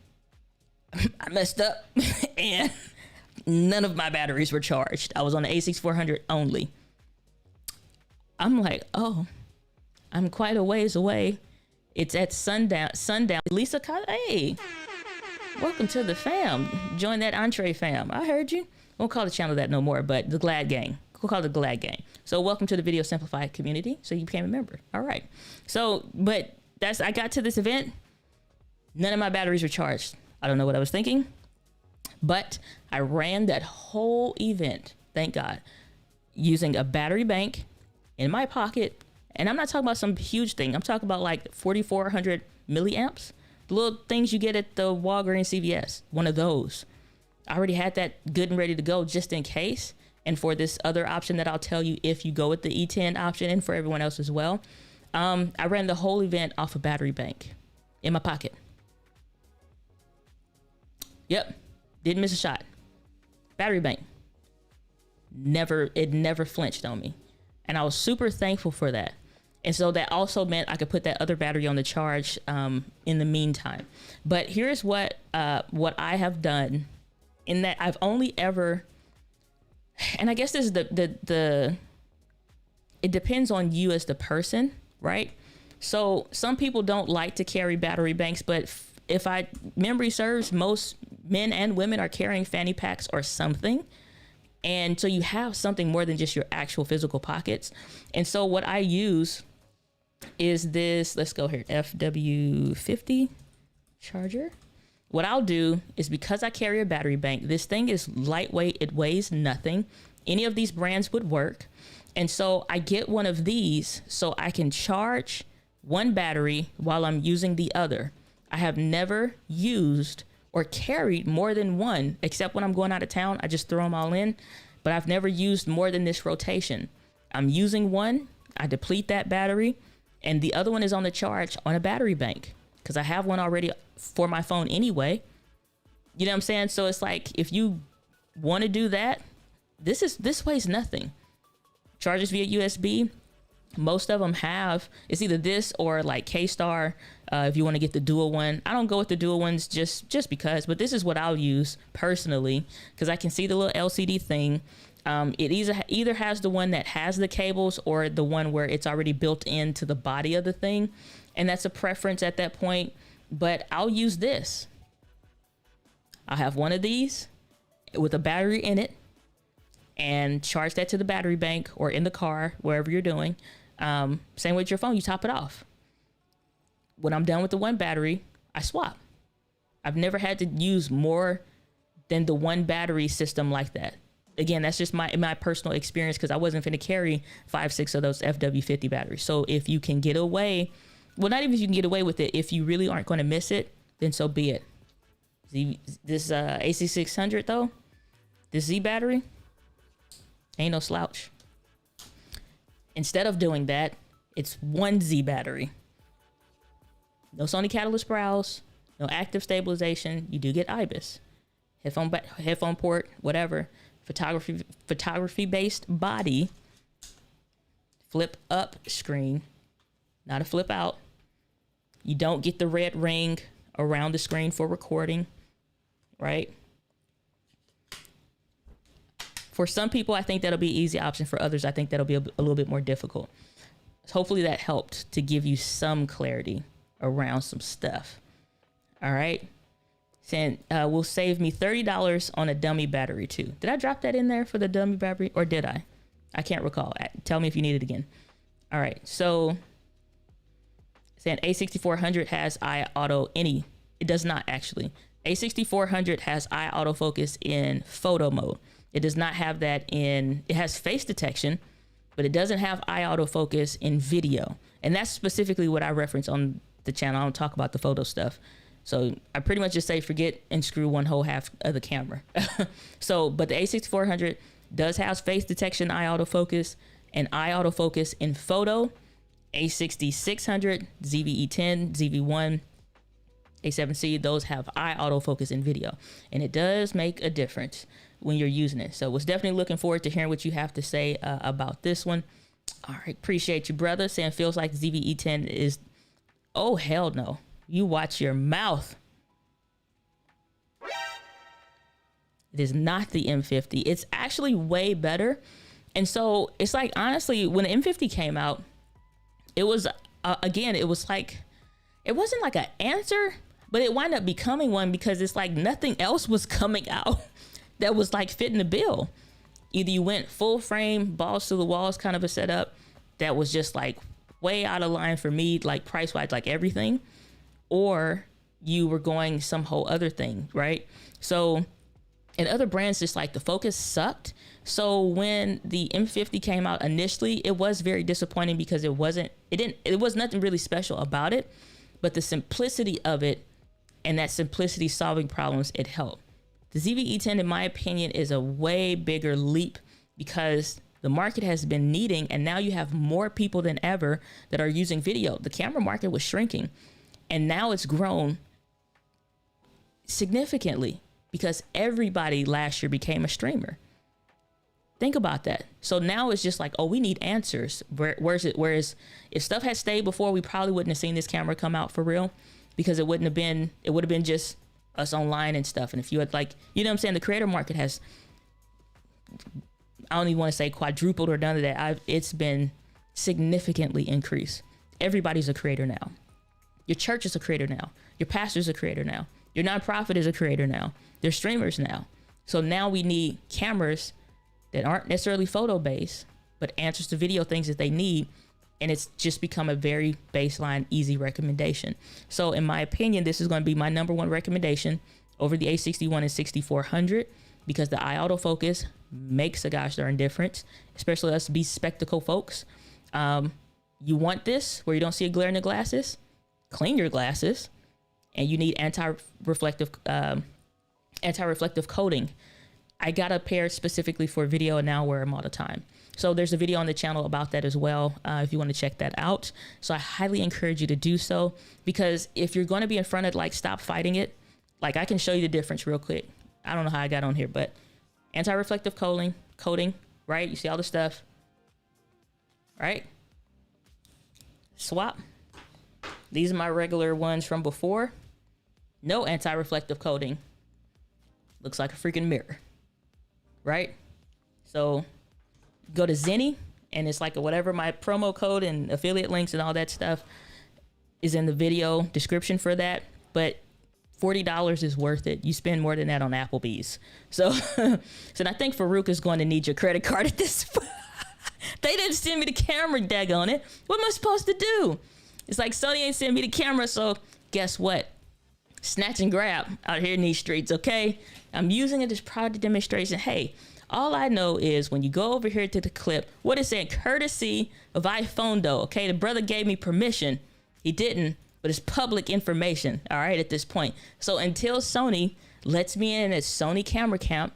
I messed up and none of my batteries were charged. I was on the A6400 only. I'm like, oh, I'm quite a ways away. It's at sundown. Lisa, hey, welcome to the fam. Join that entree fam. I heard you. Won't call the channel that no more, but the Glad Gang. We'll call it the Glad Gang. So welcome to the Video Simplified community. So you became a member. All right. So, but I got to this event. None of my batteries were charged. I don't know what I was thinking, but I ran that whole event, thank God, using a battery bank in my pocket. And I'm not talking about some huge thing. I'm talking about like 4,400 milliamps, the little things you get at the Walgreens CVS, one of those. I already had that good and ready to go just in case. And for this other option that I'll tell you if you go with the E10 option, and for everyone else as well, I ran the whole event off a battery bank in my pocket. Yep, didn't miss a shot. Battery bank. It never flinched on me. And I was super thankful for that. And so that also meant I could put that other battery on the charge in the meantime. But here's what I have done, in that I've only ever, and I guess this is it depends on you as the person, right? So some people don't like to carry battery banks, but if memory serves, most men and women are carrying fanny packs or something. And so you have something more than just your actual physical pockets. And so what I use is this, let's go here, FW50 charger. What I'll do is, because I carry a battery bank, this thing is lightweight. It weighs nothing. Any of these brands would work. And so I get one of these so I can charge one battery while I'm using the other. I have never used or carried more than one, except when I'm going out of town. I just throw them all in, but I've never used more than this rotation. I'm using one, I deplete that battery, and the other one is on the charge on a battery bank, because I have one already for my phone anyway. You know what I'm saying? So it's like, if you want to do that, this weighs nothing. Charges via USB. Most of them have, it's either this or like K-Star. If you want to get the dual one, I don't go with the dual ones just because, but this is what I'll use personally, because I can see the little LCD thing. It either has the one that has the cables or the one where it's already built into the body of the thing. And that's a preference at that point, but I'll use this. I'll have one of these with a battery in it and charge that to the battery bank or in the car, wherever you're doing. Same with your phone, you top it off. When I'm done with the one battery, I swap. I've never had to use more than the one battery system like that. Again, that's just my personal experience, because I wasn't finna carry 5-6 of those FW50 batteries. So if you can get away, well, not even if you can get away with it, if you really aren't going to miss it, then so be it. This AC600 though, this Z battery, ain't no slouch. Instead of doing that, it's one Z battery. No Sony catalyst browse, no active stabilization. You do get IBIS, headphone port, whatever. Photography based body, flip up screen, not a flip out. You don't get the red ring around the screen for recording, right? For some people, I think that'll be an easy option. For others, I think that'll be a little bit more difficult. Hopefully that helped to give you some clarity around some stuff. All right. Saying will save me $30 on a dummy battery too. Did I drop that in there for the dummy battery, or did I? I can't recall. Tell me if you need it again. All right. So saying A6400 has eye auto any. It does not actually. A6400 has eye autofocus in photo mode. It does not have that in, it has face detection, but it doesn't have eye autofocus in video. And that's specifically what I reference on the channel. I don't talk about the photo stuff. So I pretty much just say forget and screw one whole half of the camera. So, but the A6400 does have face detection, eye autofocus, and eye autofocus in photo. A6600, ZV-E10, ZV-1, A7C, those have eye autofocus in video. And it does make a difference when you're using it. So was definitely looking forward to hearing what you have to say about this one. All right, appreciate you, brother. Saying feels like ZV-E10 is, oh, hell no. You watch your mouth. It is not the M50. It's actually way better. And so it's like, honestly, when the M50 came out, it was, again, it was like, it wasn't like an answer, but it wound up becoming one, because it's like nothing else was coming out that was like fitting the bill. Either you went full frame, balls to the walls kind of a setup that was just like way out of line for me, like price wise, like everything, or you were going some whole other thing, right? So, and other brands, just like the focus sucked. So when the M50 came out initially, it was very disappointing, because it was nothing really special about it, but the simplicity of it and that simplicity solving problems, it helped. The ZV-E10, in my opinion, is a way bigger leap, because the market has been needing, and now you have more people than ever that are using video. The camera market was shrinking, and now it's grown significantly because everybody last year became a streamer. Think about that. So now it's just like, oh, we need answers. Whereas if stuff had stayed before, we probably wouldn't have seen this camera come out for real, because it would have been just us online and stuff. And if you had, like, you know what I'm saying? The creator market has, I don't even want to say quadrupled or none of that. It's been significantly increased. Everybody's a creator now. Your church is a creator now. Your pastor's a creator now. Your nonprofit is a creator now. They're streamers now. So now we need cameras that aren't necessarily photo based, but answers to video things that they need. and it's just become a very baseline, easy recommendation. So in my opinion, this is going to be my number one recommendation over the A61 and 6400, because the eye autofocus makes a gosh darn difference, especially us be spectacle folks. You want this where you don't see a glare in the glasses, clean your glasses, and you need anti-reflective coating. I got a pair specifically for video, and now wear them all the time. So there's a video on the channel about that as well, if you want to check that out. So I highly encourage you to do so, because if you're going to be in front of, like, stop fighting it. Like, I can show you the difference real quick. I don't know how I got on here, but anti-reflective coating, right? You see all the stuff, right? Swap. These are my regular ones from before. No anti-reflective coating. Looks like a freaking mirror, right? So go to Zenny, and it's like whatever my promo code and affiliate links and all that stuff is in the video description for that. But $40 is worth it. You spend more than that on Applebee's. So, I think Farouk is going to need your credit card at this point. They didn't send me the camera, daggone it. What am I supposed to do? It's like Sony ain't sent me the camera, so guess what? Snatch and grab out here in these streets, okay? I'm using it as product demonstration. Hey, all I know is when you go over here to the clip, what it said, courtesy of iPhone though, okay? The brother gave me permission. He didn't, but it's public information, all right, at this point. So until Sony lets me in at Sony Camera Camp,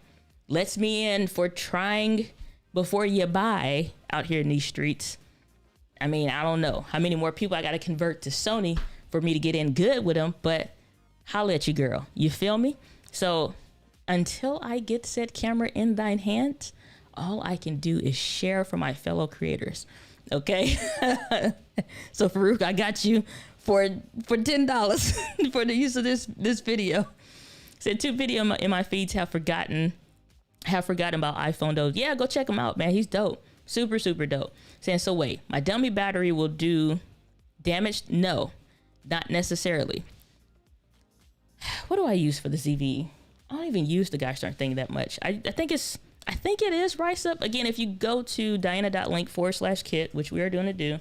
lets me in for trying before you buy out here in these streets, I mean, I don't know how many more people I got to convert to Sony for me to get in good with them, but holla at you, girl. You feel me? So until I get said camera in thine hands, all I can do is share for my fellow creators. Okay. So Farouk, I got you for $10 for the use of this video. Said 2 video in my feeds have forgotten about iPhone though. Yeah, go check him out, man. He's dope. Super, super dope. Saying, so wait, my dummy battery will do damage? No, not necessarily. What do I use for the ZV? I don't even use the gosh darn thing that much. I think it is Rice Up. Again, if you go to diana.link/kit, which we are doing to do,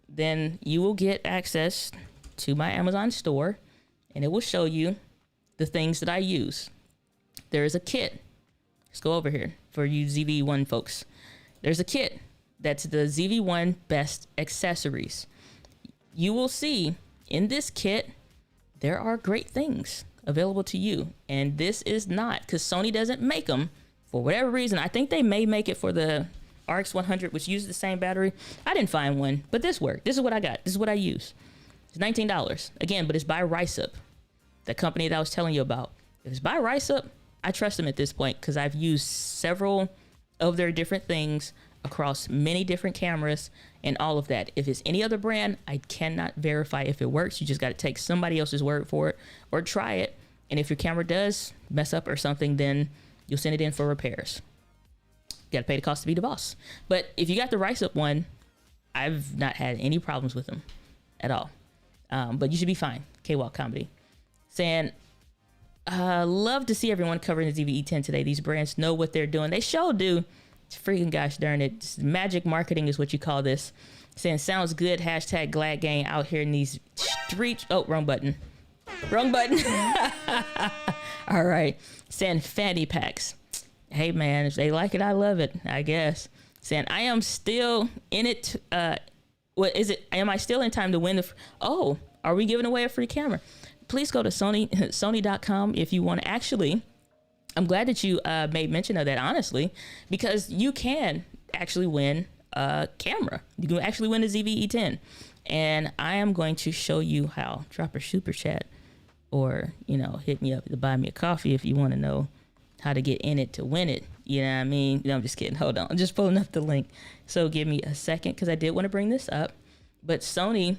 then you will get access to my Amazon store, and it will show you the things that I use. There is a kit. Let's go over here for you ZV-E10 folks. There's a kit that's the ZV-E10 best accessories. You will see in this kit, there are great things available to you. And this is not, because Sony doesn't make them for whatever reason. I think they may make it for the RX100, which uses the same battery. I didn't find one, but this worked. This is what I got. This is what I use. It's $19. Again, but it's by Rice Up, the company that I was telling you about. If it's by Rice Up, I trust them at this point, because I've used several of their different things across many different cameras and all of that. If it's any other brand, I cannot verify if it works. You just got to take somebody else's word for it or try it. And if your camera does mess up or something, then you'll send it in for repairs. You got to pay the cost to be the boss. But if you got the Rice Up one, I've not had any problems with them at all. But you should be fine. K-Walk Comedy saying, love to see everyone covering the ZV-E10 today. These brands know what they're doing. They sure do. It's freaking gosh darn it. It's magic marketing is what you call this. Saying sounds good. Hashtag Glad Gang out here in these streets. Oh, wrong button. Wrong button. All right. Saying fanny packs. Hey man, if they like it, I love it, I guess. Saying I am still in it. What is it? Am I still in time to win the? Oh, are we giving away a free camera? Please go to Sony.com if you want to actually. I'm glad that you made mention of that, honestly, because you can actually win a camera. You can actually win a ZV-E10. And I am going to show you how. Drop a super chat or, hit me up to buy me a coffee if you want to know how to get in it to win it. You know what I mean? No, I'm just kidding. Hold on. I'm just pulling up the link. So give me a second, because I did want to bring this up. But Sony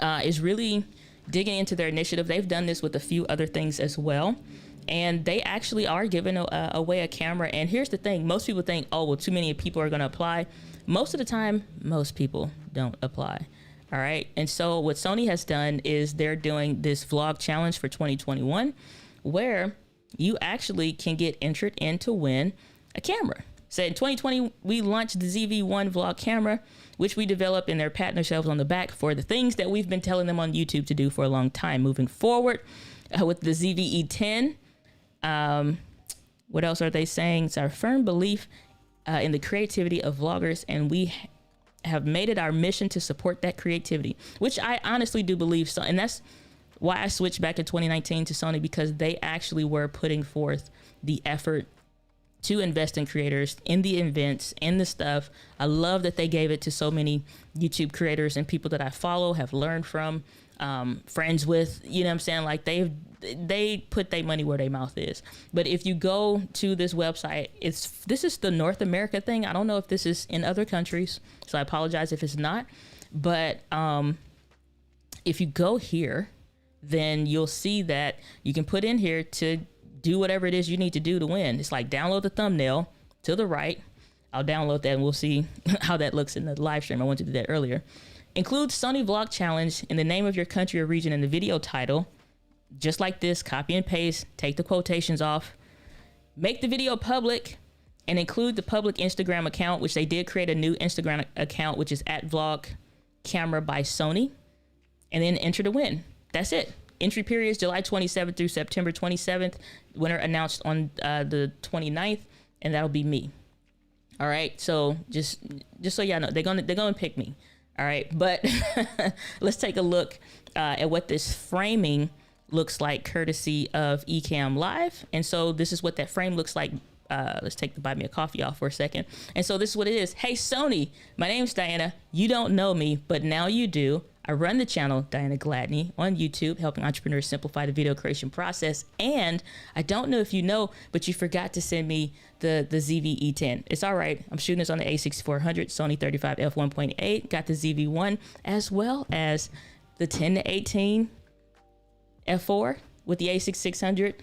is really digging into their initiative. They've done this with a few other things as well. And they actually are giving away a camera. And here's the thing. Most people think, oh, well, too many people are going to apply. Most of the time, most people don't apply. All right. And so what Sony has done is they're doing this vlog challenge for 2021, where you actually can get entered in to win a camera. Said in 2020, we launched the ZV-1 vlog camera, which we developed, and they're patting themselves on the back for the things that we've been telling them on YouTube to do for a long time. Moving forward with the ZV-E10, what else are they saying? It's our firm belief in the creativity of vloggers, and we have made it our mission to support that creativity, which I honestly do believe so. And that's why I switched back in 2019 to Sony, because they actually were putting forth the effort to invest in creators, in the events, in the stuff. I love that they gave it to so many YouTube creators and people that I follow, have learned from, friends with, you know what I'm saying? Like they put their money where their mouth is. But if you go to this website, this is the North America thing. I don't know if this is in other countries, so I apologize if it's not. But if you go here, then you'll see that you can put in here to do whatever it is you need to do to win. It's like download the thumbnail to the right. I'll download that and we'll see how that looks in the live stream. I wanted to do that earlier. Include Sony Vlog Challenge in the name of your country or region in the video title. Just like this, copy and paste, take the quotations off, make the video public, and include the public Instagram account, which they did create a new Instagram account, which is @vlogcamera by Sony, and then enter to win. That's it. Entry period is July 27th through September 27th. Winner announced on the 29th, and that'll be me. All right. So just so y'all know, they're gonna pick me. All right. But let's take a look at what this framing looks like, courtesy of Ecamm Live. And so this is what that frame looks like. Let's take the buy me a coffee off for a second. And so this is what it is. Hey, Sony, my name's Diana. You don't know me, but now you do. I run the channel Diana Gladney on YouTube, helping entrepreneurs simplify the video creation process. And I don't know if you know, but you forgot to send me the ZV-E10. It's all right. I'm shooting this on the A6400, Sony 35 f1.8. Got the ZV-1 as well as the 10-18 f4 with the A6600.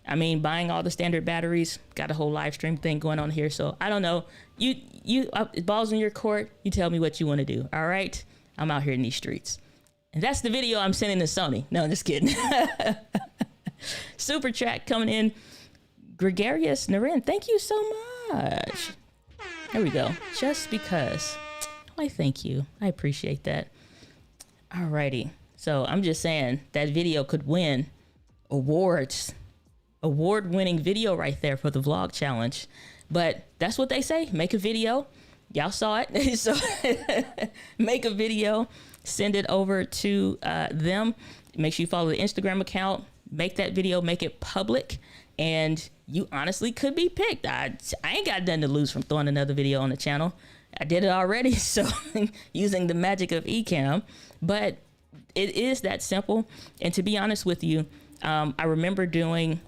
I mean, buying all the standard batteries, got a whole live stream thing going on here. So I don't know. You balls in your court. You tell me what you want to do. All right. I'm out here in these streets. And that's the video I'm sending to Sony. No, I'm just kidding. Super chat coming in. Gregarious Naren, thank you so much. There we go. Just because. Why, thank you. I appreciate that. Alrighty. So I'm just saying that video could win awards. Award-winning video right there for the vlog challenge. But that's what they say. Make a video. Y'all saw it. So make a video, send it over to them. Make sure you follow the Instagram account, make that video, make it public, and you honestly could be picked. I ain't got nothing to lose from throwing another video on the channel. I did it already, so using the magic of Ecamm. But it is that simple. And to be honest with you, I remember doing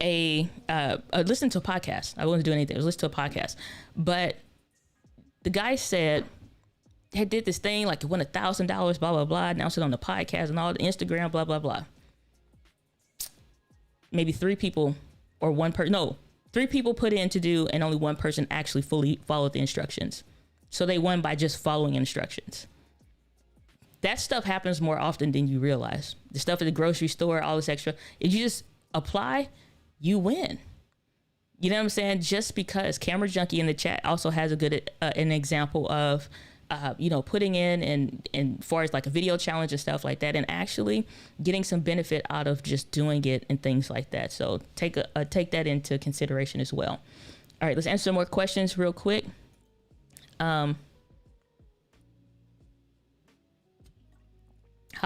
listen to a podcast. I wasn't doing anything. I was listening to a podcast. But the guy said they did this thing like it won $1,000, blah, blah, blah, announced it on the podcast and all the Instagram, blah, blah, blah. Maybe three people or one person. No, three people put in to do, and only one person actually fully followed the instructions. So they won by just following instructions. That stuff happens more often than you realize. The stuff at the grocery store, all this extra. If you just apply, you win. You know what I'm saying? Just because Camera Junkie in the chat also has a good an example of, putting in and far as like a video challenge and stuff like that, and actually getting some benefit out of just doing it and things like that. So take that into consideration as well. All right, let's answer some more questions real quick. How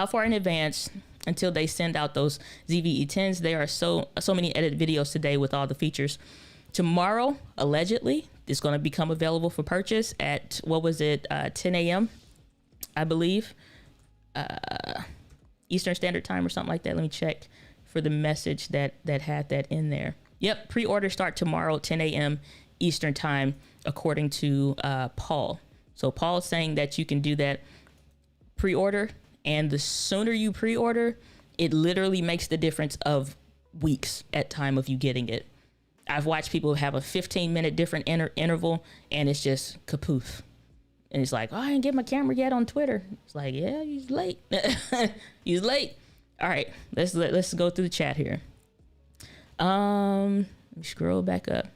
far in advance until they send out those ZV-E10s? There are so many edited videos today with all the features. Tomorrow, allegedly, is going to become available for purchase at, 10 a.m., I believe, Eastern Standard Time or something like that. Let me check for the message that had that in there. Yep, pre-order start tomorrow, 10 a.m. Eastern Time, according to Paul. So Paul is saying that you can do that pre-order, and the sooner you pre-order, it literally makes the difference of weeks at time of you getting it. I've watched people have a 15-minute different interval, and it's just kapoof. And it's like, oh, I didn't get my camera yet on Twitter. It's like, yeah, he's late. He's late. All right, let's go through the chat here. Let me scroll back up.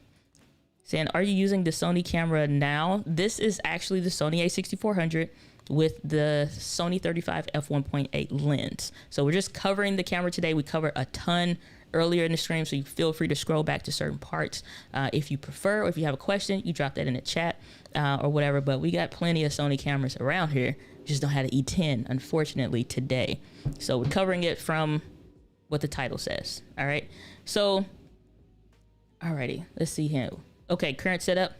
Saying, are you using the Sony camera now? This is actually the Sony a6400 with the Sony 35 f1.8 lens. So we're just covering the camera today. We covered a ton earlier in the stream, so you feel free to scroll back to certain parts if you prefer, or if you have a question, you drop that in the chat or whatever. But we got plenty of Sony cameras around here. Just don't have the E10, unfortunately, today. So we're covering it from what the title says. All right. So, alrighty, let's see here. Okay, current setup: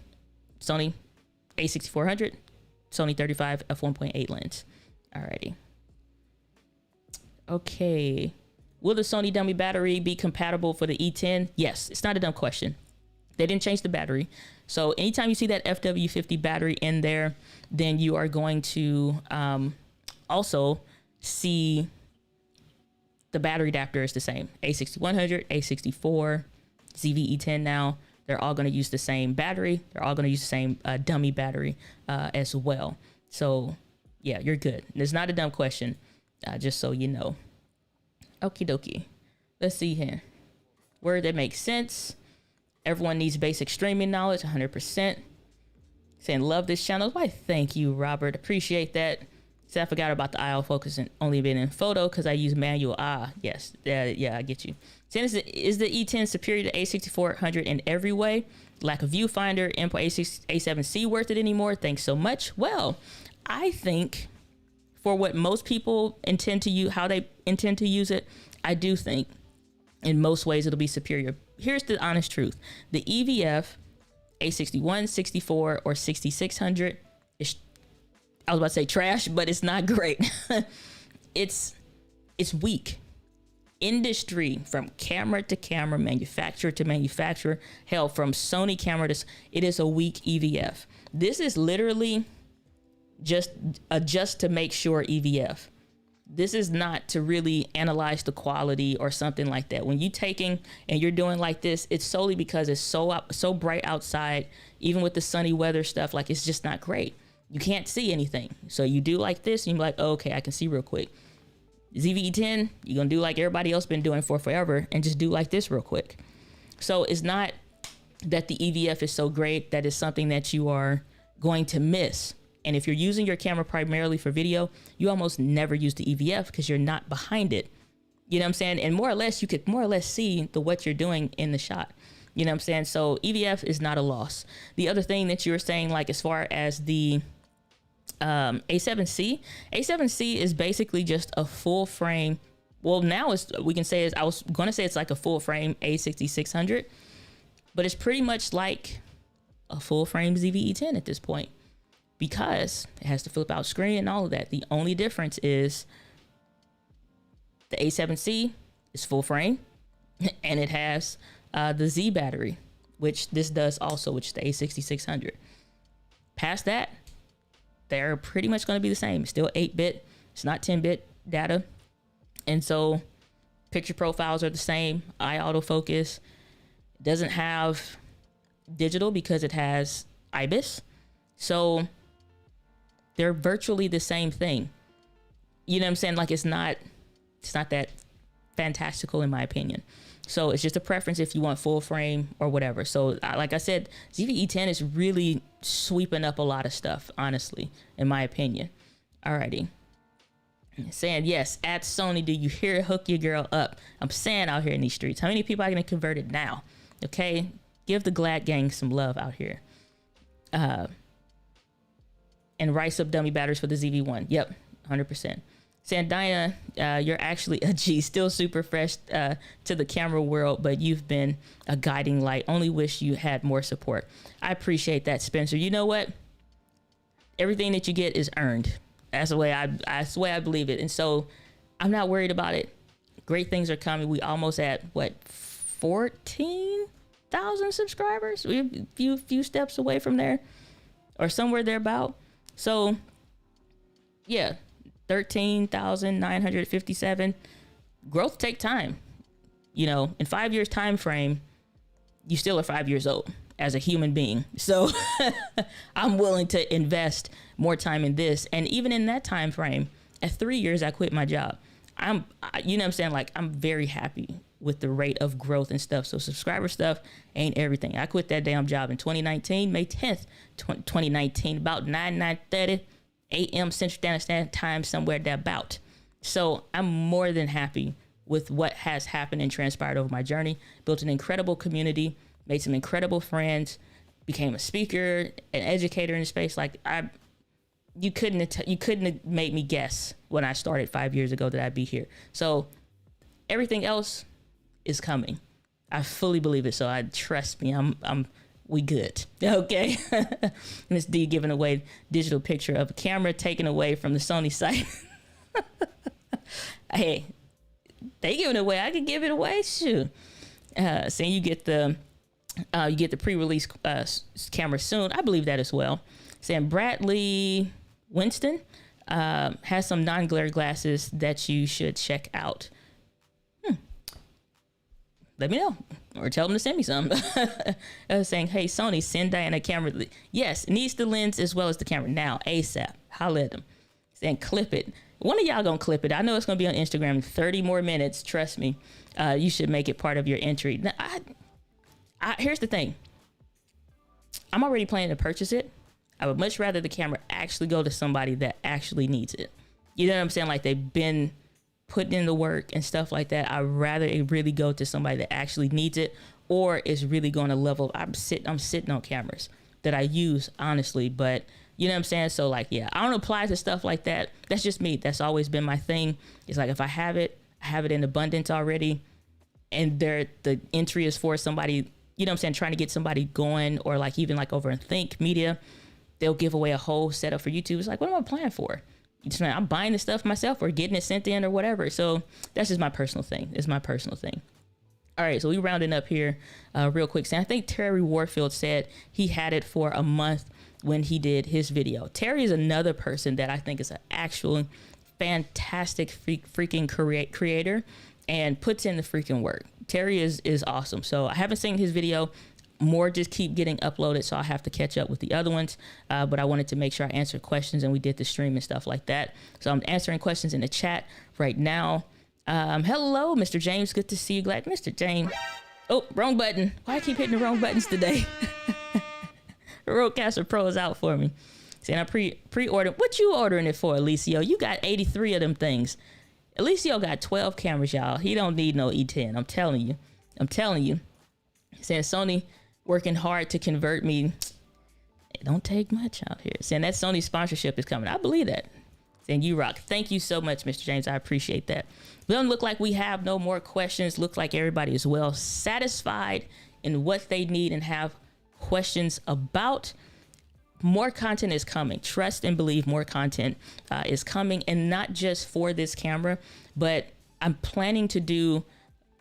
Sony a6400, Sony 35 f1.8 lens. Alrighty. Okay. Will the Sony dummy battery be compatible for the E10? Yes, it's not a dumb question. They didn't change the battery. So anytime you see that FW50 battery in there, then you are going to also see the battery adapter is the same. A6100, A64, ZV-E10 now, they're all going to use the same battery. They're all going to use the same dummy battery as well. So yeah, you're good. It's not a dumb question, just so you know. Okie dokie. Let's see here. Word that makes sense. Everyone needs basic streaming knowledge, 100%. Saying, love this channel. Why, thank you, Robert. Appreciate that. So I forgot about the IO focus and only been in photo because I use manual. Yes. Yeah, I get you. Saying, is the E10 superior to A6400 in every way? Lack of viewfinder, input A7C worth it anymore? Thanks so much. Well, I think for what most people intend to use, how they intend to use it, I do think in most ways it'll be superior. Here's the honest truth. The EVF A61, 64, or 6600 is, I was about to say trash, but it's not great. It's weak. Industry, from camera to camera, manufacturer to manufacturer, hell, from Sony camera to, it is a weak EVF. This is literally just adjust to make sure EVF. This is not to really analyze the quality or something like that. When you're taking and you're doing like this, it's solely because it's so bright outside, even with the sunny weather stuff, like it's just not great. You can't see anything. So you do like this and you're like, oh, okay, I can see real quick. ZV-E10, you're gonna do like everybody else been doing for forever and just do like this real quick. So it's not that the EVF is so great that it's something that you are going to miss. And if you're using your camera primarily for video, you almost never use the EVF because you're not behind it. You know what I'm saying? And more or less, you could more or less see what you're doing in the shot. You know what I'm saying? So EVF is not a loss. The other thing that you were saying, like as far as the A7C is basically just a full frame. Well, now we can say I was going to say it's like a full frame A6600, but it's pretty much like a full frame ZV-E10 at this point, because it has the flip out screen and all of that. The only difference is the A7C is full frame and it has the Z battery, which this does also, which is the A6600. Past that, they're pretty much going to be the same. It's still 8-bit. It's not 10-bit data. And so picture profiles are the same. Eye autofocus. It doesn't have digital because it has IBIS. So they're virtually the same thing. You know what I'm saying? Like it's not that fantastical in my opinion. So it's just a preference if you want full frame or whatever. So like I said, ZV-E10 is really sweeping up a lot of stuff, honestly, in my opinion. Alrighty. Saying, yes, at Sony, do you hear it? Hook your girl up. I'm saying out here in these streets. How many people are going to convert it now? Okay. Give the Glad gang some love out here. And rice up dummy batteries for the ZV-1. Yep. 100%. Sandina, you're actually a G, still super fresh to the camera world, but you've been a guiding light. Only wish you had more support. I appreciate that, Spencer. You know what? Everything that you get is earned. That's the way I believe it. And so I'm not worried about it. Great things are coming. We almost at what, 14,000 subscribers? We're a few steps away from there, or somewhere thereabout. So yeah. 13,957. Growth take time. You know, in 5 years time frame, you still are 5 years old as a human being. So I'm willing to invest more time in this. And even in that time frame, at 3 years, I quit my job. You know what I'm saying? Like, I'm very happy with the rate of growth and stuff. So subscriber stuff ain't everything. I quit that damn job in 2019, May 10th, 2019, about 9:30 a.m. Central Standard Time, somewhere thereabout. So I'm more than happy with what has happened and transpired over my journey. Built an incredible community, made some incredible friends, became a speaker, an educator in the space. Like you couldn't have made me guess when I started 5 years ago that I'd be here. So everything else is coming. I fully believe it. So trust me, we good. Okay. Miss D giving away digital picture of a camera taken away from the Sony site. Hey, they giving it away. I could give it away. Shoot. Saying you get the pre-release camera soon. I believe that as well. Saying Bradley Winston has some non-glare glasses that you should check out. Let me know, or tell them to send me some. Saying, hey, Sony, send Diana a camera. Yes, needs the lens as well as the camera now, ASAP. Holla at them. Saying, clip it. One of y'all gonna clip it. I know it's gonna be on Instagram in 30 more minutes. Trust me. You should make it part of your entry. Now, here's the thing. I'm already planning to purchase it. I would much rather the camera actually go to somebody that actually needs it. You know what I'm saying? Like they've been putting in the work and stuff like that. I'd rather it really go to somebody that actually needs it, or is really going to level. I'm sitting on cameras that I use honestly, but you know what I'm saying? So like, yeah, I don't apply to stuff like that. That's just me. That's always been my thing. It's like, if I have it in abundance already, and the entry is for somebody, you know what I'm saying, trying to get somebody going, or like even like over in Think Media, they'll give away a whole setup for YouTube. It's like, what am I applying for? I'm buying the stuff myself or getting it sent in or whatever. So that's just my personal thing. It's my personal thing. All right, so we rounding up here real quick. So I think Terry Warfield said he had it for a month when he did his video. Terry is another person that I think is an actual fantastic freaking creator and puts in the freaking work. Terry is awesome. So I haven't seen his video. More just keep getting uploaded, so I have to catch up with the other ones. But I wanted to make sure I answered questions, and we did the stream and stuff like that. So I'm answering questions in the chat right now. Hello, Mr. James. Good to see you. Glad, Mr. James. Oh, wrong button. Why I keep hitting the wrong buttons today? Rodecaster Pro is out for me. Saying I pre-ordered. What you ordering it for, Alicio? You got 83 of them things. Alicio got 12 cameras, y'all. He don't need no E10. I'm telling you. Saying Sony working hard to convert me. It don't take much out here. Saying that Sony sponsorship is coming. I believe that. Saying you rock. Thank you so much, Mr. James. I appreciate that. It doesn't look like we have no more questions. Looks like everybody is well satisfied in what they need and have questions about. More content is coming. Trust and believe more content is coming, and not just for this camera, but I'm planning to do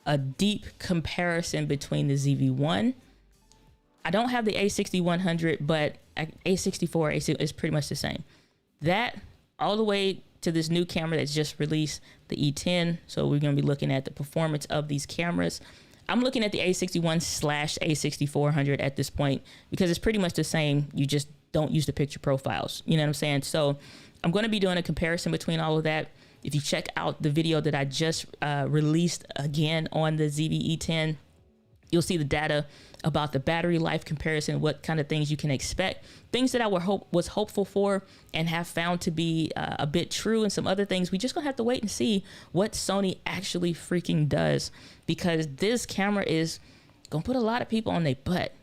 a deep comparison between the ZV-1. I don't have the A6100, but A64 is pretty much the same. That all the way to this new camera that's just released, the E10. So we're going to be looking at the performance of these cameras. I'm looking at the A61/A6400 at this point because it's pretty much the same. You just don't use the picture profiles. You know what I'm saying? So I'm going to be doing a comparison between all of that. If you check out the video that I just released again on the ZV-E10, you'll see the data about the battery life comparison, what kind of things you can expect, things that I was hopeful for and have found to be a bit true, and some other things we just gonna have to wait and see what Sony actually freaking does, because this camera is gonna put a lot of people on their butt.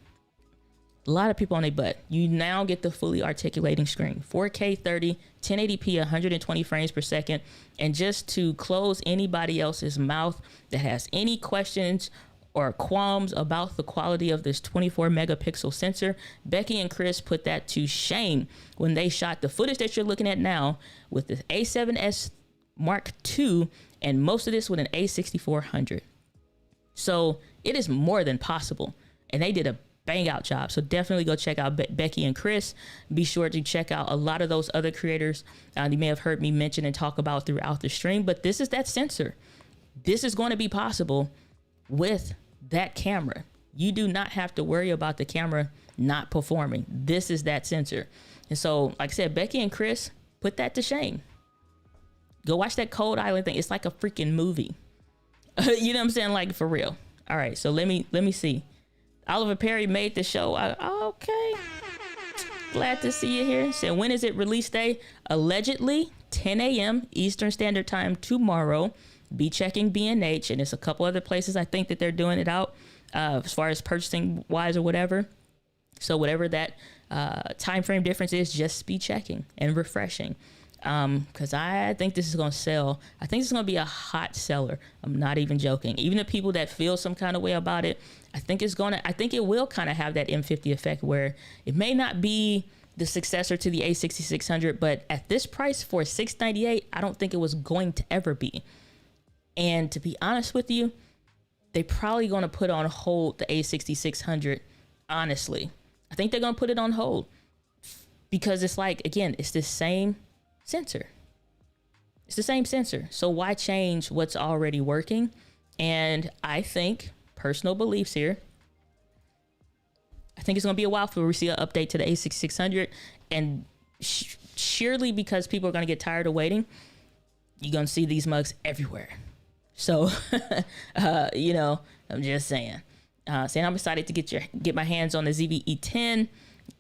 You now get the fully articulating screen, 4K 30, 1080p, 120 frames per second. And just to close anybody else's mouth that has any questions or qualms about the quality of this 24 megapixel sensor, Becky and Chris put that to shame when they shot the footage that you're looking at now with the A7S Mark II, and most of this with an A6400. So it is more than possible, and they did a bang out job. So definitely go check out Becky and Chris. Be sure to check out a lot of those other creators you may have heard me mention and talk about throughout the stream. But this is that sensor. This is going to be possible with that camera. You do not have to worry about the camera not performing. This is that sensor. And so, like I said, Becky and Chris put that to shame. Go watch that Cold Island thing. It's like a freaking movie. You know what I'm saying? Like, for real. All right, so let me see. Oliver Perry made the show. Okay. Glad to see you here. So when is it release day? Allegedly 10 a.m. Eastern Standard Time tomorrow. Be checking B&H, and there's a couple other places I think that they're doing it out as far as purchasing wise or whatever. So whatever that time frame difference is, just be checking and refreshing. Because I think this is going to sell. I think it's going to be a hot seller. I'm not even joking. Even the people that feel some kind of way about it, I think it will kind of have that M50 effect where it may not be the successor to the A6600, but at this price for $698, I don't think it was going to ever be. And to be honest with you, they probably going to put on hold the A6600. Honestly, I think they're going to put it on hold because it's like, again, it's the same sensor. It's the same sensor. So why change what's already working? And I think, personal beliefs here, I think it's going to be a while before we see an update to the A6600. And surely because people are going to get tired of waiting, you're going to see these mugs everywhere. So, you know, I'm just saying. Saying I'm excited to get my hands on the ZV-E10.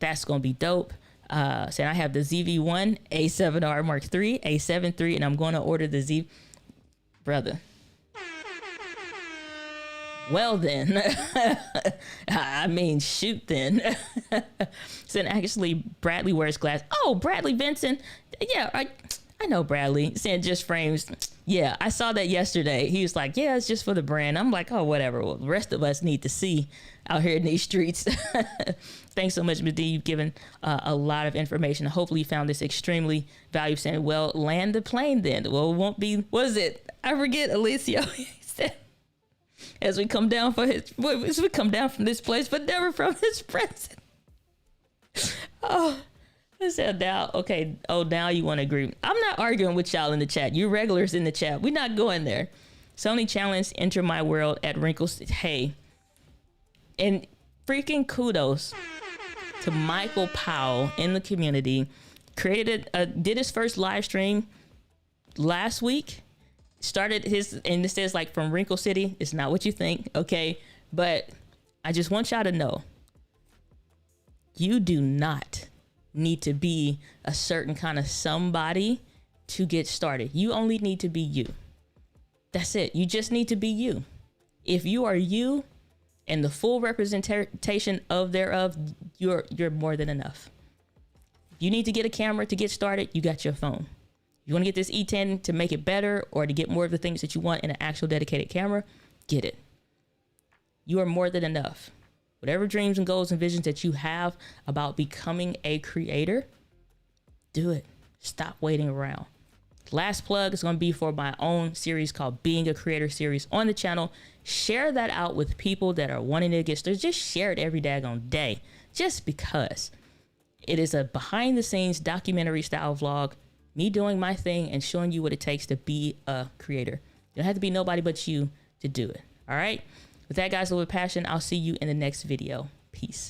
That's going to be dope. Saying I have the ZV-1, A7R Mark III, A7 III, and I'm going to order the Z. Brother. Well then. I mean, shoot then. Saying actually Bradley wears glass. Oh, Bradley Benson. Yeah, I know Bradley. Saying just frames. Yeah, I saw that yesterday. He was like, yeah, it's just for the brand. I'm like, oh, whatever. Well, the rest of us need to see out here in these streets. Thanks so much, Madi. You've given a lot of information. Hopefully you found this extremely valuable. Saying, well, land the plane then. Well, it won't be, what is it? I forget, Alicia. He said, as we come down from this place, but never from his presence. Oh. I said, now, okay. Oh, now you want to agree. I'm not arguing with y'all in the chat. You regulars in the chat. We're not going there. Sony challenge, enter my world at Wrinkles. Hey, and freaking kudos to Michael Powell in the community. Did his first live stream last week. Started his, and this says like from Wrinkle City. It's not what you think, okay? But I just want y'all to know, you do not need to be a certain kind of somebody to get started. You only need to be you. That's it. You just need to be you. If you are you and the full representation of thereof, you're more than enough. You need to get a camera to get started, you got your phone. You want to get this E10 to make it better or to get more of the things that you want in an actual dedicated camera, get it. You are more than enough. Whatever dreams and goals and visions that you have about becoming a creator, do it. Stop waiting around. Last plug is going to be for my own series called Being a Creator series on the channel. Share that out with people that are wanting to get started. Just share it every daggone day, just because it is a behind the scenes documentary style vlog, me doing my thing and showing you what it takes to be a creator. You don't have to be nobody but you to do it. All right. With that, guys, with passion, I'll see you in the next video. Peace.